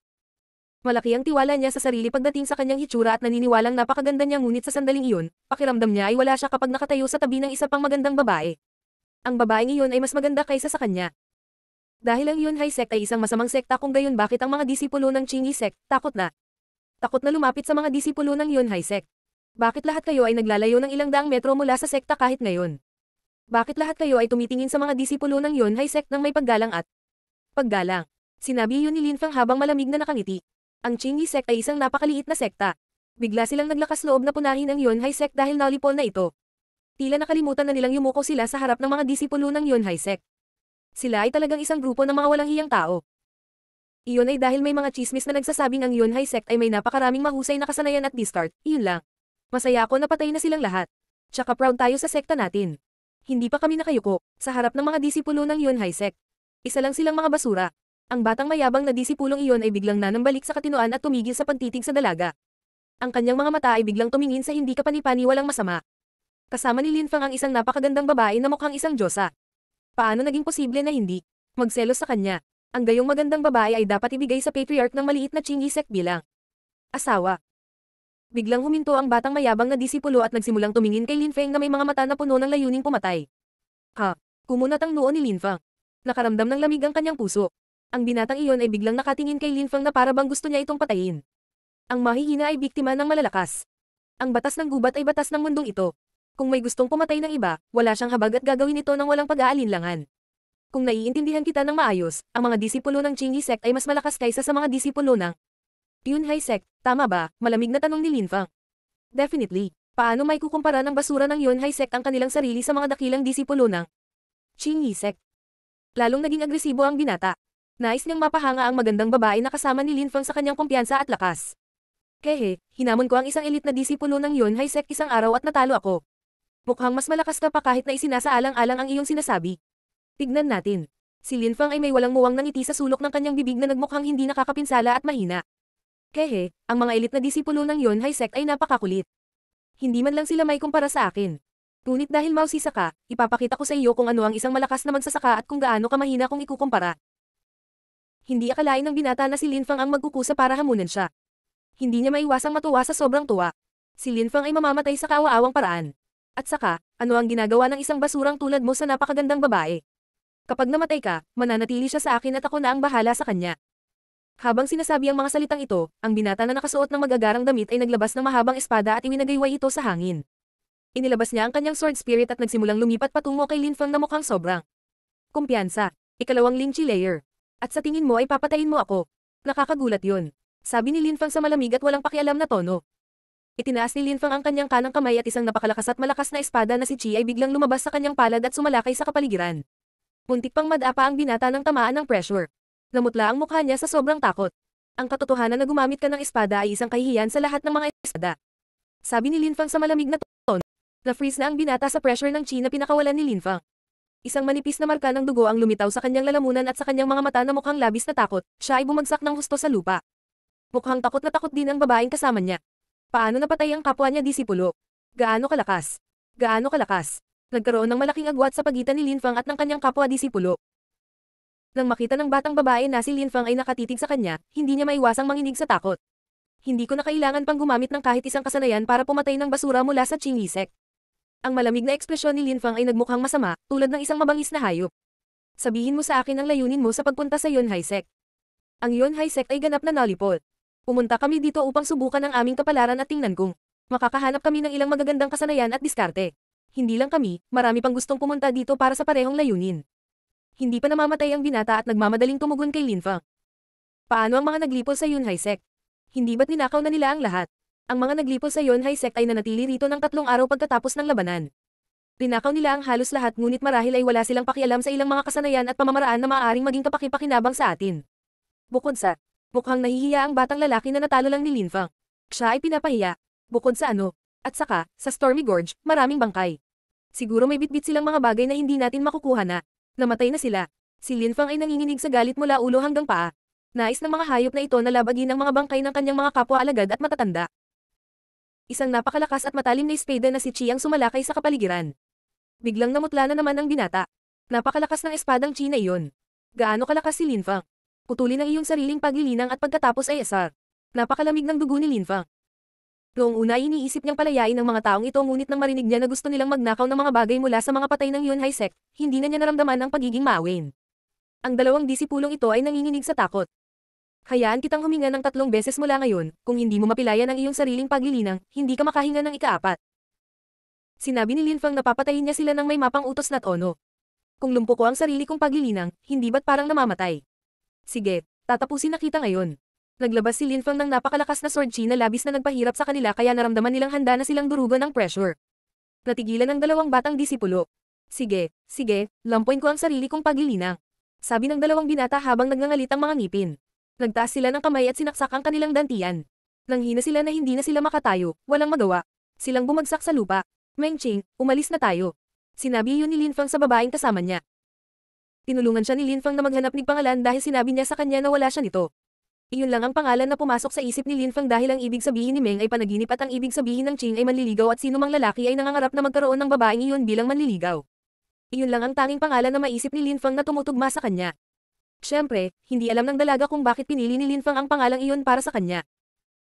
Malaki ang tiwala niya sa sarili pagdating sa kanyang hitsura at naniniwalang napakaganda niya, ngunit sa sandaling iyon, pakiramdam niya ay wala siya kapag nakatayo sa tabi ng isa pang magandang babae. Ang babaeng iyon ay mas maganda kaysa sa kanya. Dahil ang Yunhai Sect ay isang masamang sekta, kung gayon bakit ang mga disipulo ng Qingyi Sect takot na lumapit sa mga disipulo ng Yunhai Sect? Bakit lahat kayo ay naglalayo ng ilang daang metro mula sa sekta kahit ngayon? Bakit lahat kayo ay tumitingin sa mga disipulo ng Yunhai Sect ng may paggalang at paggalang? Sinabi iyon ni Lin Fang habang malamig na nakangiti. Ang Qingyi Sect ay isang napakaliit na sekta. Bigla silang naglakas loob na punahin ang Yunhai Sect dahil nalipol na ito. Tila nakalimutan na nilang yumuko sila sa harap ng mga disipulo ng Yunhai Sect. Sila ay talagang isang grupo ng mga walang hiyang tao. Iyon ay dahil may mga chismis na nagsasabing ang Yunhai Sect ay may napakaraming mahusay na kasanayan at discard. Iyon lang. Masaya ako na patay na silang lahat. Tsaka proud tayo sa sekta natin. Hindi pa kami nakayuko sa harap ng mga disipulo ng Yunhai Sect. Isa lang silang mga basura. Ang batang mayabang na disipulong iyon ay biglang nanambalik sa katinoan at tumigil sa pagtitig sa dalaga. Ang kanyang mga mata ay biglang tumingin sa hindi kapani-paniwalang masama. Kasama ni Lin Fang ang isang napakagandang babae na mukhang isang diyosa. Paano naging posible na hindi magselos sa kanya? Ang gayong magandang babae ay dapat ibigay sa patriarch ng maliit na Qingyi Sect bilang asawa. Biglang huminto ang batang mayabang na disipulo at nagsimulang tumingin kay Lin Feng na may mga mata na puno ng layuning pumatay. Kumunat ang noo ni Lin Fang. Nakaramdam ng lamig ang kanyang puso. Ang binatang iyon ay biglang nakatingin kay Lin Fang na para bang gusto niya itong patayin. Ang mahihina ay biktima ng malalakas. Ang batas ng gubat ay batas ng mundong ito. Kung may gustong pumatay ng iba, wala siyang habag at gagawin ito ng walang pag-aalinlangan. Kung naiintindihan kita ng maayos, ang mga disipulo ng Qingyi Sect ay mas malakas kaysa sa mga disipulo ng Yunhai Sect, tama ba? Malamig na tanong ni Lin Fang. Definitely. Paano may kukumpara ng basura ng Yunhai Sect ang kanilang sarili sa mga dakilang disipulo ng Qingyi Sect? Lalong naging agresibo ang binata. Nais niyang mapahanga ang magandang babae na kasama ni Lin Fang sa kanyang kumpiyansa at lakas. Hinamon ko ang isang elite na disipulo ng Yunhai Sect isang araw at natalo ako. Mukhang mas malakas ka pa kahit na isinasaalang-alang ang iyong sinasabi. Tignan natin. Si Lin Fang ay may walang muwang na ngiti sa sulok ng kanyang bibig na nagmukhang hindi nakakapinsala at mahina. Ang mga elite na disipulo ng Yunhai Sect ay napakakulit. Hindi man lang sila may kumpara sa akin. Ngunit dahil mausisa ka, ipapakita ko sa iyo kung ano ang isang malakas na magsasaka at kung gaano ka mahina kung ikukumpara. Hindi akalain ng binata na si Lin Fang ang magkukusa para hamunan siya. Hindi niya maiwasang matuwa sa sobrang tuwa. Si Lin Fang ay mamamatay sa kaawa-awang paraan. At saka, ano ang ginagawa ng isang basurang tulad mo sa napakagandang babae? Kapag namatay ka, mananatili siya sa akin at ako na ang bahala sa kanya. Habang sinasabi ang mga salitang ito, ang binata na nakasuot ng magagarang damit ay naglabas ng mahabang espada at iwinagayway ito sa hangin. Inilabas niya ang kanyang sword spirit at nagsimulang lumipat patungo kay Lin Fang na mukhang sobrang kumpiyansa. Ikalawang Lingchi layer. At sa tingin mo ay papatayin mo ako. Nakakagulat yun. Sabi ni Lin Fang sa malamig at walang pakialam na tono. Itinaas ni Lin Fang ang kanyang kanang kamay at isang napakalakas at malakas na espada na si Chi ay biglang lumabas sa kanyang palad at sumalakay sa kapaligiran. Muntik pang madapa ang binata ng tamaan ng pressure. Namutla ang mukha niya sa sobrang takot. Ang katotohanan na gumamit ka ng espada ay isang kahihiyan sa lahat ng mga espada. Sabi ni Lin Fang sa malamig na tono. Na-freeze na ang binata sa pressure ng Chi na pinakawalan ni Lin Fang. Isang manipis na marka ng dugo ang lumitaw sa kanyang lalamunan at sa kanyang mga mata na mukhang labis na takot, siya ay bumagsak ng husto sa lupa. Mukhang takot na takot din ang babaeng kasama niya. Paano napatay ang kapwa niya disipulo? Gaano kalakas? Gaano kalakas? Nagkaroon ng malaking agwat sa pagitan ni Lin Fang at ng kanyang kapwa disipulo. Nang makita ng batang babae na si Lin Fang ay nakatitig sa kanya, hindi niya maiwasang manginig sa takot. Hindi ko na kailangan pang gumamit ng kahit isang kasanayan para pumatay ng basura mula sa Qingyi Sect. Ang malamig na ekspresyon ni Lin Fang ay nagmukhang masama, tulad ng isang mabangis na hayop. Sabihin mo sa akin ang layunin mo sa pagpunta sa Yunhai Sect. Ang Yunhai Sect ay ganap na nalipol. Pumunta kami dito upang subukan ang aming kapalaran at tingnan kung makakahanap kami ng ilang magagandang kasanayan at diskarte. Hindi lang kami, marami pang gustong pumunta dito para sa parehong layunin. Hindi pa namamatay ang binata at nagmamadaling tumugon kay Lin Fang. Paano ang mga naglipol sa Yunhai Sect? Hindi ba't ninakaw na nila ang lahat? Ang mga naglipol sa Yunhai Sect ay nanatili rito ng 3 araw pagkatapos ng labanan. Tinakaw nila ang halos lahat ngunit marahil ay wala silang pakialam sa ilang mga kasanayan at pamamaraan na maaaring maging kapaki-pakinabang sa atin. Bukod sa, mukhang nahihiya ang batang lalaki na natalo lang ni Lin Fang. Siya ay pinapahiya. Bukod sa ano, at saka, sa Stormy Gorge, maraming bangkay. Siguro may bitbit silang mga bagay na hindi natin makukuha na. Namatay na sila. Si Lin Fang ay nanginginig sa galit mula ulo hanggang paa. Nais ng mga hayop na ito na labagin ang mga bangkay ng kanyang mga kapwa alagad at matatanda. Isang napakalakas at matalim na espada na si Chi ang sumalakay sa kapaligiran. Biglang namutla na naman ang binata. Napakalakas ng espadang Chi na iyon. Gaano kalakas si Lin Fang? Putulin ang iyong sariling paglilinang at pagkatapos ay asar. Napakalamig ng dugo ni Lin Fang. Noong una ay iniisip niyang palayain ang mga taong ito ngunit nang marinig niya na gusto nilang magnakaw ng mga bagay mula sa mga patay ng Yunhai sect, hindi na niya naramdaman ang pagiging maawin. Ang dalawang disipulong ito ay nanginginig sa takot. Hayaan kitang huminga ng 3 beses mula ngayon, kung hindi mo mapilayan ang iyong sariling paglilinang, hindi ka makahinga ng ika-4. Sinabi ni Lin Fang na papatayin niya sila ng may mapang utos na tono. Kung lumpo ko ang sarili kong paglilinang, hindi ba't parang namamatay? Sige, tatapusin na kita ngayon. Naglabas si Lin Fang ng napakalakas na sword chi na labis na nagpahirap sa kanila kaya naramdaman nilang handa na silang durugan ng pressure. Natigilan ng dalawang batang disipulo. Sige, lampuin ko ang sarili kong paglilinang. Sabi ng dalawang binata habang nagngangalit ang mga ngipin. Nagtaas sila ng kamay at sinaksak ang kanilang dantian. Nanghina sila na hindi na sila makatayo, walang magawa. Silang bumagsak sa lupa. Mengqing, umalis na tayo. Sinabi iyon ni Lin Fang sa babaeng kasama niya. Tinulungan siya ni Lin Fang na maghanap ng pangalan dahil sinabi niya sa kanya na wala siya nito. Iyon lang ang pangalan na pumasok sa isip ni Lin Fang dahil ang ibig sabihin ni Meng ay panaginip at ang ibig sabihin ng Qing ay manliligaw at sino mang lalaki ay nangangarap na magkaroon ng babaeng iyon bilang manliligaw. Iyon lang ang tanging pangalan na maisip ni Lin Fang na tumutugma sa kanya. Siyempre, hindi alam ng dalaga kung bakit pinili ni Lin Fang ang pangalang iyon para sa kanya.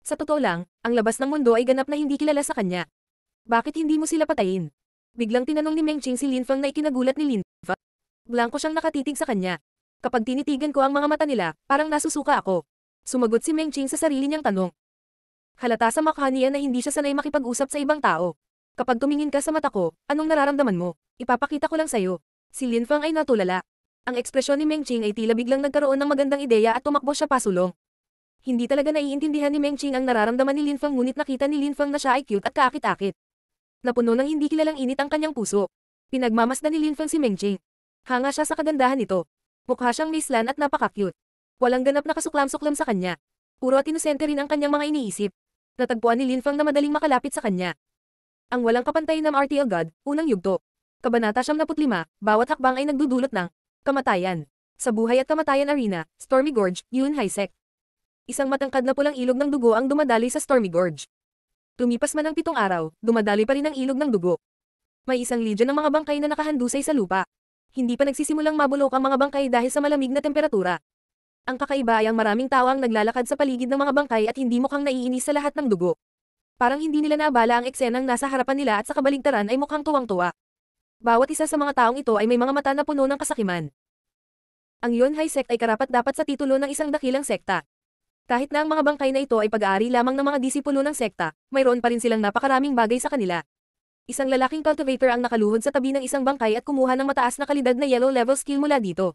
Sa totoo lang, ang labas ng mundo ay ganap na hindi kilala sa kanya. Bakit hindi mo sila patayin? Biglang tinanong ni Meng Qing si Lin Fang na ikinagulat ni Lin Fang. Blanko siyang nakatitig sa kanya. Kapag tinitigan ko ang mga mata nila, parang nasusuka ako. Sumagot si Meng Qing sa sarili niyang tanong. Halata sa mukha niya na hindi siya sanay makipag-usap sa ibang tao. Kapag tumingin ka sa mata ko, anong nararamdaman mo? Ipapakita ko lang sa'yo. Si Lin Fang ay natulala. Ang ekspresyon ni Meng Qing ay tila biglang nagkaroon ng magandang ideya at tumakbo siya pasulong. Hindi talaga naiintindihan ni Meng Qing ang nararamdaman ni Lin Fang ngunit nakita ni Lin Fang na siya ay cute at kaakit-akit. Napuno ng hindi kilalang init ang kanyang puso. Pinagmamasdan ni Lin Fang si Meng Qing. Hanga siya sa kagandahan nito. Mukha siyang mislan at napaka-cute. Walang ganap na kasuklam-suklam sa kanya. Puro at inosente rin ang kanyang mga iniisip. Natagpuan ni Lin Fang na madaling makalapit sa kanya. Ang walang kapantay na RTL God, unang yugto. Kabanata 75, bawat hakbang ay nagdudulot ng kamatayan. Sa buhay at kamatayan arena, Stormy Gorge, Yunhai sect. Isang matangkad na pulang ilog ng dugo ang dumadaloy sa Stormy Gorge. Lumipas man ang 7 araw, dumadaloy pa rin ang ilog ng dugo. May isang legion ng mga bangkay na nakahandusay sa lupa. Hindi pa nagsisimulang mabulok ang mga bangkay dahil sa malamig na temperatura. Ang kakaiba ay ang maraming tao ang naglalakad sa paligid ng mga bangkay at hindi mukhang naiinis sa lahat ng dugo. Parang hindi nila naabala ang eksenang nasa harapan nila at sa kabaligtaran ay mukhang tuwang-tuwa. Bawat isa sa mga taong ito ay may mga mata na puno ng kasakiman. Ang Yunhai sect ay karapat-dapat sa titulo ng isang dakilang sekta. Kahit na ang mga bangkay na ito ay pag-aari lamang ng mga disipulo ng sekta, mayroon pa rin silang napakaraming bagay sa kanila. Isang lalaking cultivator ang nakaluhod sa tabi ng isang bangkay at kumuha ng mataas na kalidad na yellow level skill mula dito.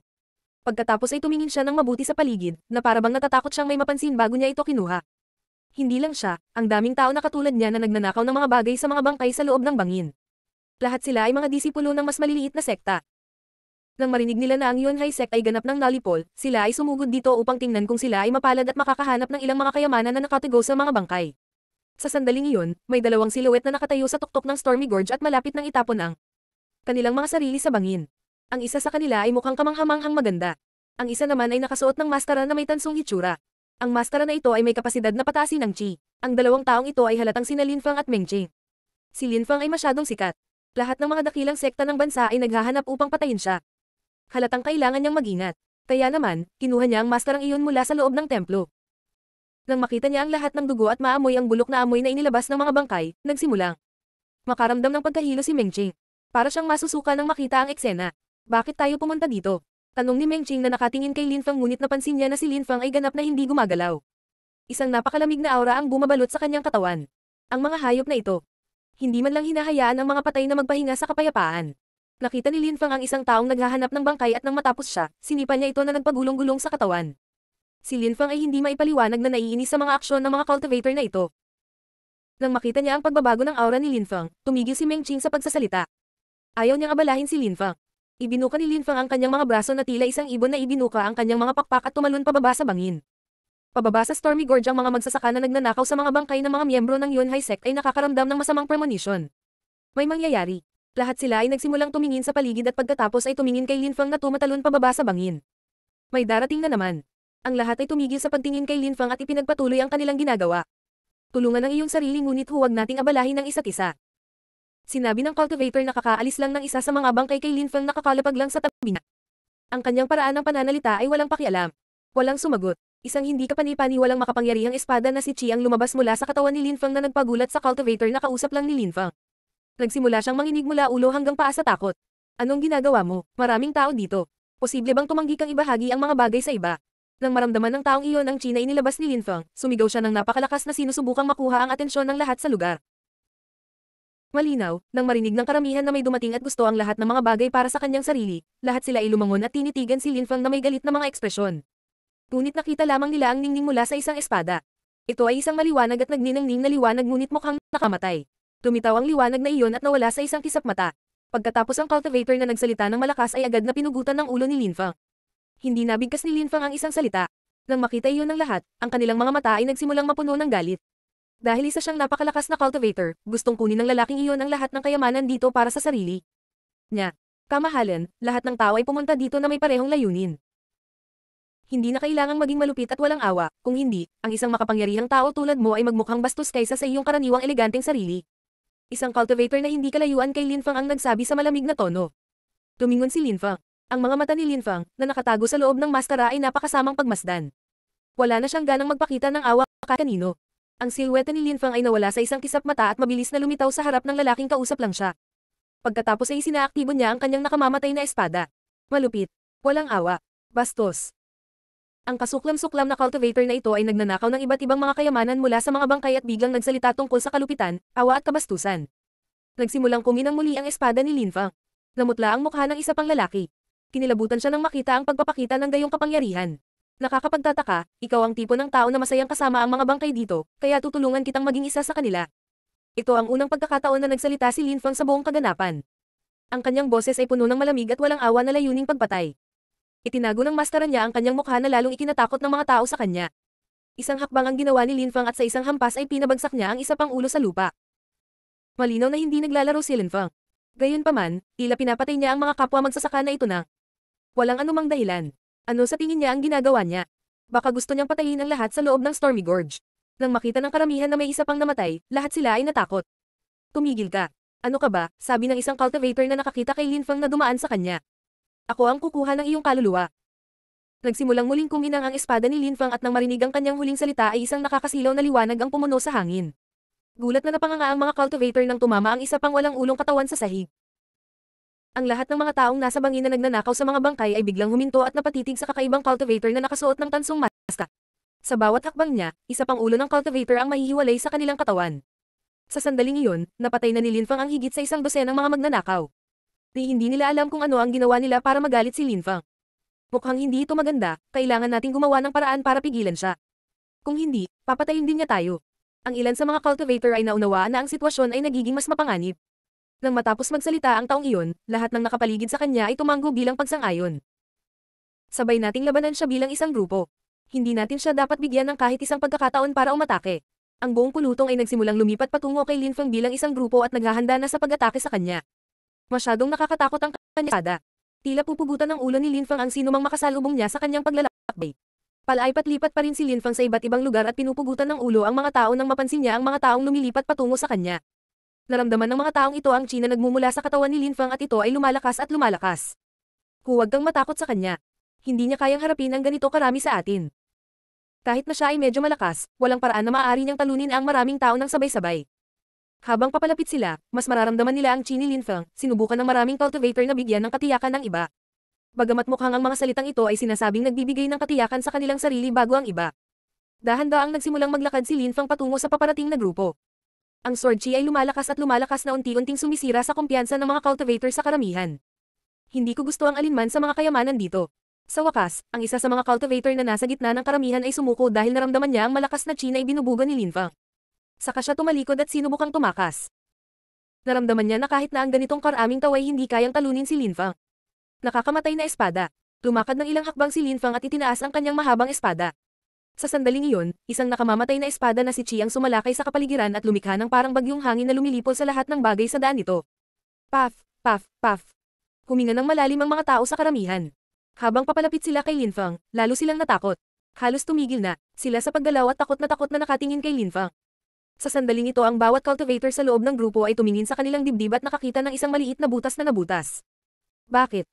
Pagkatapos ay tumingin siya ng mabuti sa paligid, na parabang natatakot siyang may mapansin bago niya ito kinuha. Hindi lang siya, ang daming tao na katulad niya na nagnanakaw ng mga bagay sa mga bangkay sa loob ng bangin. Lahat sila ay mga disipulo ng mas maliliit na sekta. Nang marinig nila na ang Yunhai sect ay ganap ng nalipol, sila ay sumugod dito upang tingnan kung sila ay mapalad at makakahanap ng ilang mga kayamanan na nakatigo sa mga bangkay. Sa sandaling iyon, may dalawang siluet na nakatayo sa tuktok ng Stormy Gorge at malapit ng itapon ang kanilang mga sarili sa bangin. Ang isa sa kanila ay mukhang kamanghamanghang maganda. Ang isa naman ay nakasuot ng maskara na may tansong hitsura. Ang maskara na ito ay may kapasidad na pataasin ng chi. Ang dalawang taong ito ay halatang sina Lin Fang at Meng Qing. Si Lin Fang ay masyadong sikat. Lahat ng mga dakilang sekta ng bansa ay naghahanap upang patayin siya. Halatang kailangan niyang mag-ingat. Kaya naman, kinuha niya ang maskarang iyon mula sa loob ng templo. Nang makita niya ang lahat ng dugo at maamoy ang bulok na amoy na inilabas ng mga bangkay, nagsimulang makaramdam ng pagkahilo si Meng Qing. Para siyang masusuka nang makita ang eksena. Bakit tayo pumunta dito? Tanong ni Meng Qing na nakatingin kay Lin Fang ngunit napansin niya na si Lin Fang ay ganap na hindi gumagalaw. Isang napakalamig na aura ang bumabalot sa kanyang katawan. Ang mga hayop na ito. Hindi man lang hinahayaan ang mga patay na magpahinga sa kapayapaan. Nakita ni Lin Fang ang isang taong naghahanap ng bangkay at nang matapos siya, sinipa niya ito na nagpagulong-gulong sa katawan. Si Lin Fang ay hindi maipaliwanag na naiinis sa mga aksyon ng mga cultivator na ito. Nang makita niya ang pagbabago ng aura ni Lin Fang, tumigil si Meng Qing sa pagsasalita. Ayaw niyang abalahin si Lin Fang. Ibinuka ni Lin Fang ang kanyang mga braso na tila isang ibon na ibinuka ang kanyang mga pakpak at tumalon pababa sa bangin. Pababa sa Stormy Gorge ang mga magsasaka na nagnanakaw sa mga bangkay ng mga miyembro ng Yunhai sect ay nakakaramdam ng masamang premonition. May mangyayari. Lahat sila ay nagsimulang tumingin sa paligid at pagkatapos ay tumingin kay Linfang na tumatalon pababa sa bangin. May darating na naman. Ang lahat ay tumigil sa pagtingin kay Linfang at ipinagpatuloy ang kanilang ginagawa. Tulungan ang iyong sarili ngunit huwag nating abalahin ang isa't isa. Sinabi ng cultivator na kakaalis lang ng isa sa mga bangkay kay Linfang na kakalapag lang sa tabi niya. Ang kanyang paraan ng pananalita ay walang pakialam. Walang sumagot. Isang hindi kapani-paniwalang makapangyarihang espada na si Chi ang lumabas mula sa katawan ni Linfang na nagpagulat sa cultivator na kausap lang ni Linfang. Nagsimula siyang manginig mula ulo hanggang paa sa takot. Anong ginagawa mo? Maraming tao dito. Posible bang tumanggi kang ibahagi ang mga bagay sa iba? Nang maramdaman ng taong iyon ang Chi na inilabas ni Linfang, sumigaw siya ng napakalakas na sinusubukang makuha ang atensyon ng lahat sa lugar. Malinaw, nang marinig ng karamihan na may dumating at gusto ang lahat ng mga bagay para sa kanyang sarili, lahat sila ay lumangon at tinitigan si Linfang na may galit na mga ekspresyon. Ngunit nakita lamang nila ang ningning mula sa isang espada. Ito ay isang maliwanag at nagniningning na liwanag ngunit mukhang nakamatay. Lumitaw ang liwanag na iyon at nawala sa isang kisap mata. Pagkatapos ang cultivator na nagsalita ng malakas ay agad na pinugutan ng ulo ni Linfang. Hindi nabigkas ni Linfang ang isang salita. Nang makita iyon ng lahat, ang kanilang mga mata ay nagsimulang mapuno ng galit. Dahil isa siyang napakalakas na cultivator, gustong kunin ng lalaking iyon ang lahat ng kayamanan dito para sa sarili niya. Kamahalan, lahat ng tao ay pumunta dito na may parehong layunin. Hindi na kailangang maging malupit at walang awa, kung hindi, ang isang makapangyarihang tao tulad mo ay magmukhang bastos kaysa sa iyong karaniwang eleganteng sarili. Isang cultivator na hindi kalayuan kay Linfang ang nagsabi sa malamig na tono. Tumingon si Linfang. Ang mga mata ni Linfang, na nakatago sa loob ng maskara ay napakasamang pagmasdan. Wala na siyang ganang magpakita ng awa kanino. Ang silhwete ni Linfang ay nawala sa isang kisap mata at mabilis na lumitaw sa harap ng lalaking kausap lang siya. Pagkatapos ay sinaaktibo niya ang kanyang nakamamatay na espada. Malupit. Walang awa. Bastos. Ang kasuklam-suklam na cultivator na ito ay nagnanakaw ng iba't ibang mga kayamanan mula sa mga bangkay at biglang nagsalita tungkol sa kalupitan, awa at kabastusan. Nagsimulang kuminang muli ang espada ni Linfang. Namutla ang mukha ng isa pang lalaki. Kinilabutan siya nang makita ang pagpapakita ng gayong kapangyarihan. Nakakapagtataka, ikaw ang tipo ng tao na masayang kasama ang mga bangkay dito, kaya tutulungan kitang maging isa sa kanila. Ito ang unang pagkakataon na nagsalita si Linfang sa buong kaganapan. Ang kanyang boses ay puno ng malamig at walang awa na layuning pagpatay. Itinago ng maskara niya ang kanyang mukha na lalong ikinatakot ng mga tao sa kanya. Isang hakbang ang ginawa ni Linfang at sa isang hampas ay pinabagsak niya ang isa pang ulo sa lupa. Malinaw na hindi naglalaro si Linfang. Gayunpaman, tila pinapatay niya ang mga kapwa magsasaka na ito na. Walang anumang dahilan. Ano sa tingin niya ang ginagawa niya? Baka gusto niyang patayin ang lahat sa loob ng Stormy Gorge. Nang makita ng karamihan na may isa pang namatay, lahat sila ay natakot. Tumigil ka. Ano ka ba? Sabi ng isang cultivator na nakakita kay Linfang na dumaan sa kanya. Ako ang kukuha ng iyong kaluluwa. Nagsimulang muling kuminang ang espada ni Linfang at nang marinig ang kanyang huling salita ay isang nakakasilaw na liwanag ang pumuno sa hangin. Gulat na napanganga ang mga cultivator nang tumama ang isa pang walang ulong katawan sa sahig. Ang lahat ng mga taong nasa bangin na nagnanakaw sa mga bangkay ay biglang huminto at napatitig sa kakaibang cultivator na nakasuot ng tansong maska. Sa bawat hakbang niya, isa pang ulo ng cultivator ang mahihiwalay sa kanilang katawan. Sa sandaling iyon, napatay na ni Linfang ang higit sa 100 mga magnanakaw. Hindi nila alam kung ano ang ginawa nila para magalit si Linfang. Mukhang hindi ito maganda, kailangan nating gumawa ng paraan para pigilan siya. Kung hindi, papatayin din niya tayo. Ang ilan sa mga cultivator ay naunawaan na ang sitwasyon ay nagiging mas mapanganib. Nang matapos magsalita ang taong iyon, lahat ng nakapaligid sa kanya ay tumanggo bilang pagsang-ayon. Sabay nating labanan siya bilang isang grupo. Hindi natin siya dapat bigyan ng kahit isang pagkakataon para umatake. Ang buong pulutong ay nagsimulang lumipat patungo kay Linfang bilang isang grupo at naghahanda na sa pag-atake sa kanya. Masyadong nakakatakot ang kanyang espada. Tila pupugutan ng ulo ni Linfang ang sinumang makasalubong niya sa kanyang paglalakbay. Palaipat-lipat pa rin si Linfang sa iba't ibang lugar at pinupugutan ng ulo ang mga tao nang mapansin niya ang mga taong lumilipat patungo sa kanya. Naramdaman ng mga taong ito ang chi na nagmumula sa katawan ni Linfang at ito ay lumalakas at lumalakas. Huwag kang matakot sa kanya. Hindi niya kayang harapin ang ganito karami sa atin. Kahit na siya ay medyo malakas, walang paraan na maaari niyang talunin ang maraming tao ng sabay-sabay. Habang papalapit sila, mas mararamdaman nila ang chi ni Linfang, sinubukan ng maraming cultivator na bigyan ng katiyakan ng iba. Bagamat mukhang ang mga salitang ito ay sinasabing nagbibigay ng katiyakan sa kanilang sarili bago ang iba. Dahan-daang nagsimulang maglakad si Linfang patungo sa paparating na grupo. Ang sword chi ay lumalakas at lumalakas na unti-unting sumisira sa kumpiyansa ng mga cultivator sa karamihan. Hindi ko gusto ang alinman sa mga kayamanan dito. Sa wakas, ang isa sa mga cultivator na nasa gitna ng karamihan ay sumuko dahil naramdaman niya ang malakas na chi na ibinubuga ni Linfang. Saka siya tumalikod at sinubukang tumakas. Naramdaman niya na kahit na ang ganitong karaming taway hindi kayang talunin si Linfang. Nakakamatay na espada. Lumakad ng ilang hakbang si Linfang at itinaas ang kanyang mahabang espada. Sa sandaling iyon, isang nakamamatay na espada na si Chi ang sumalakay sa kapaligiran at lumikha ng parang bagyong hangin na lumilipol sa lahat ng bagay sa daan nito. Puff, puff, puff. Huminga ng malalim ang mga tao sa karamihan. Habang papalapit sila kay Linfang, lalo silang natakot. Halos tumigil na sila sa paggalaw at takot na nakatingin kay Linfang. Sa sandaling ito ang bawat cultivator sa loob ng grupo ay tumingin sa kanilang dibdib at nakakita ng isang maliit na butas na nabutas. Bakit?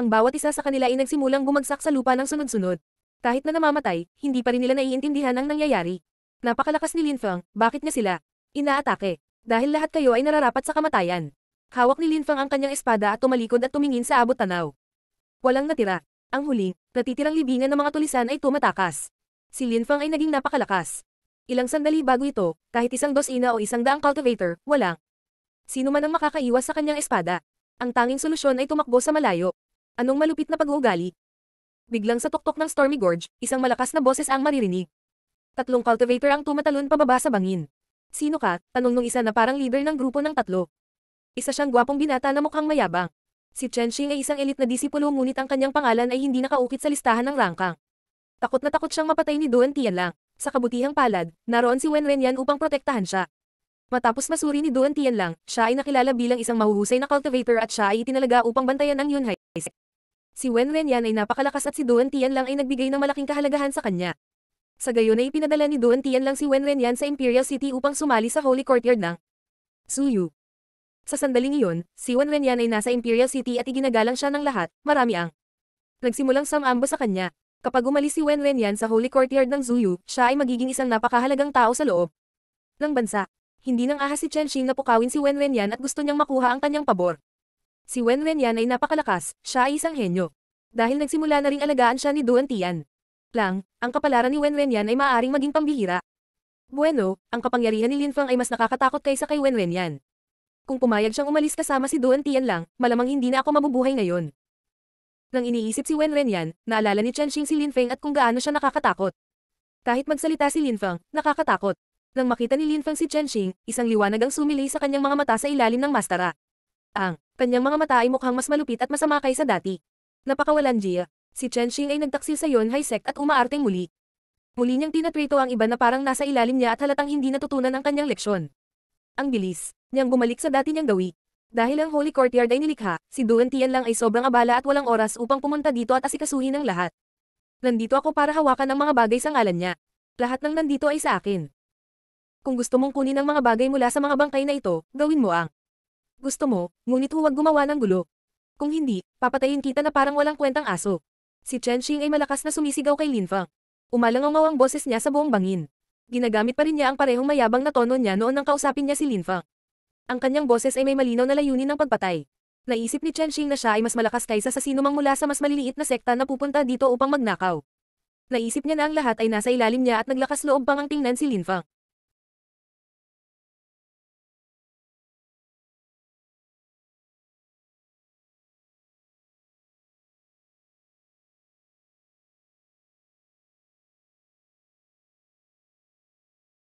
Ang bawat isa sa kanila ay nagsimulang bumagsak sa lupa ng sunod-sunod. Kahit na namamatay, hindi pa rin nila naiintindihan ang nangyayari. Napakalakas ni Linfang, bakit niya sila inaatake? Dahil lahat kayo ay nararapat sa kamatayan. Hawak ni Linfang ang kanyang espada at tumalikod at tumingin sa abot tanaw. Walang natira. Ang huling, natitirang libingan ng mga tulisan ay tumatakas. Si Linfang ay naging napakalakas. Ilang sandali bago ito, kahit isang dosina o isang daang cultivator, walang sino man ang makakaiwas sa kanyang espada. Ang tanging solusyon ay tumakbo sa malayo. Anong malupit na pag-uugali? Biglang sa tuktok ng Stormy Gorge, isang malakas na boses ang maririnig. Tatlong cultivator ang tumatalon pababa sa bangin. Sino ka? Tanong nung isa na parang leader ng grupo ng tatlo. Isa siyang gwapong binata na mukhang mayabang. Si Chen Xing ay isang elite na disipulo ngunit ang kanyang pangalan ay hindi nakaukit sa listahan ng rangkang. Takot na takot siyang mapatay ni Duan Tianlang. Sa kabutihang palad, naroon si Wen Renyan upang protektahan siya. Matapos masuri ni Duan Tianlang, siya ay nakilala bilang isang mahuhusay na cultivator at siya ay itinalaga upang bantayan ang Yunhai Sect. Si Wen Renyan ay napakalakas at si Duan Tianlang ay nagbigay ng malaking kahalagahan sa kanya. Sa gayon ay ipinadala ni Duan Tianlang si Wen Renyan sa Imperial City upang sumali sa Holy Courtyard ng Suyu. Sa sandaling iyon, si Wen Renyan ay nasa Imperial City at iginagalang siya ng lahat, marami ang nagsimulang samamba sa kanya. Kapag umalis si Wen Renyan sa Holy Courtyard ng Suyu, siya ay magiging isang napakahalagang tao sa loob ng bansa. Hindi nang ahas si Chen Xing na pukawin si Wen Renyan at gusto niyang makuha ang kanyang pabor. Si Wen Renyan ay napakalakas, siya ay isang henyo. Dahil nagsimula na ring alagaan siya ni Duan Tian lang, ang kapalaran ni Wen Renyan ay maaaring maging pambihira. Bueno, ang kapangyarihan ni Linfang ay mas nakakatakot kaysa kay Wen Renyan. Kung pumayag siyang umalis kasama si Duan Tian lang, malamang hindi na ako mabubuhay ngayon. Nang iniisip si Wen Renyan, naalala ni Chen Xing si Linfeng at kung gaano siya nakakatakot. Kahit magsalita si Linfang, nakakatakot. Nang makita ni Linfang si Chen Xing, isang liwanag ang sumilay sa kanyang mga mata sa ilalim ng mastara. Ang kanyang mga mata ay mukhang mas malupit at masama kaysa dati. Napakawalan Jia. Si Chen Xing ay nagtaksil sa Yunhai Sect at umaarteng muli. Muli niyang tinatrito ang iba na parang nasa ilalim niya at halatang hindi natutunan ang kanyang leksyon. Ang bilis niyang bumalik sa dati niyang gawi. Dahil ang Holy Courtyard ay nilikha, si Duan Tian lang ay sobrang abala at walang oras upang pumunta dito at asikasuhin ang lahat. Nandito ako para hawakan ang mga bagay sa ngalan niya. Lahat ng nandito ay sa akin. Kung gusto mong kunin ang mga bagay mula sa mga bangkay na ito, gawin mo ang gusto mo, ngunit huwag gumawa ng gulo. Kung hindi, papatayin kita na parang walang kwentang aso. Si Chen Xing ay malakas na sumisigaw kay Linfang. Umalangaw ang boses niya sa buong bangin. Ginagamit pa rin niya ang parehong mayabang na tono niya noon nang kausapin niya si Linfang. Ang kanyang boses ay may malinaw na layunin ng pagpatay. Naisip ni Chen Xing na siya ay mas malakas kaysa sa sino mang mula sa mas maliliit na sekta na pupunta dito upang magnakaw. Naisip niya na ang lahat ay nasa ilalim niya at naglakas loob pang ang tingnan si Linfang.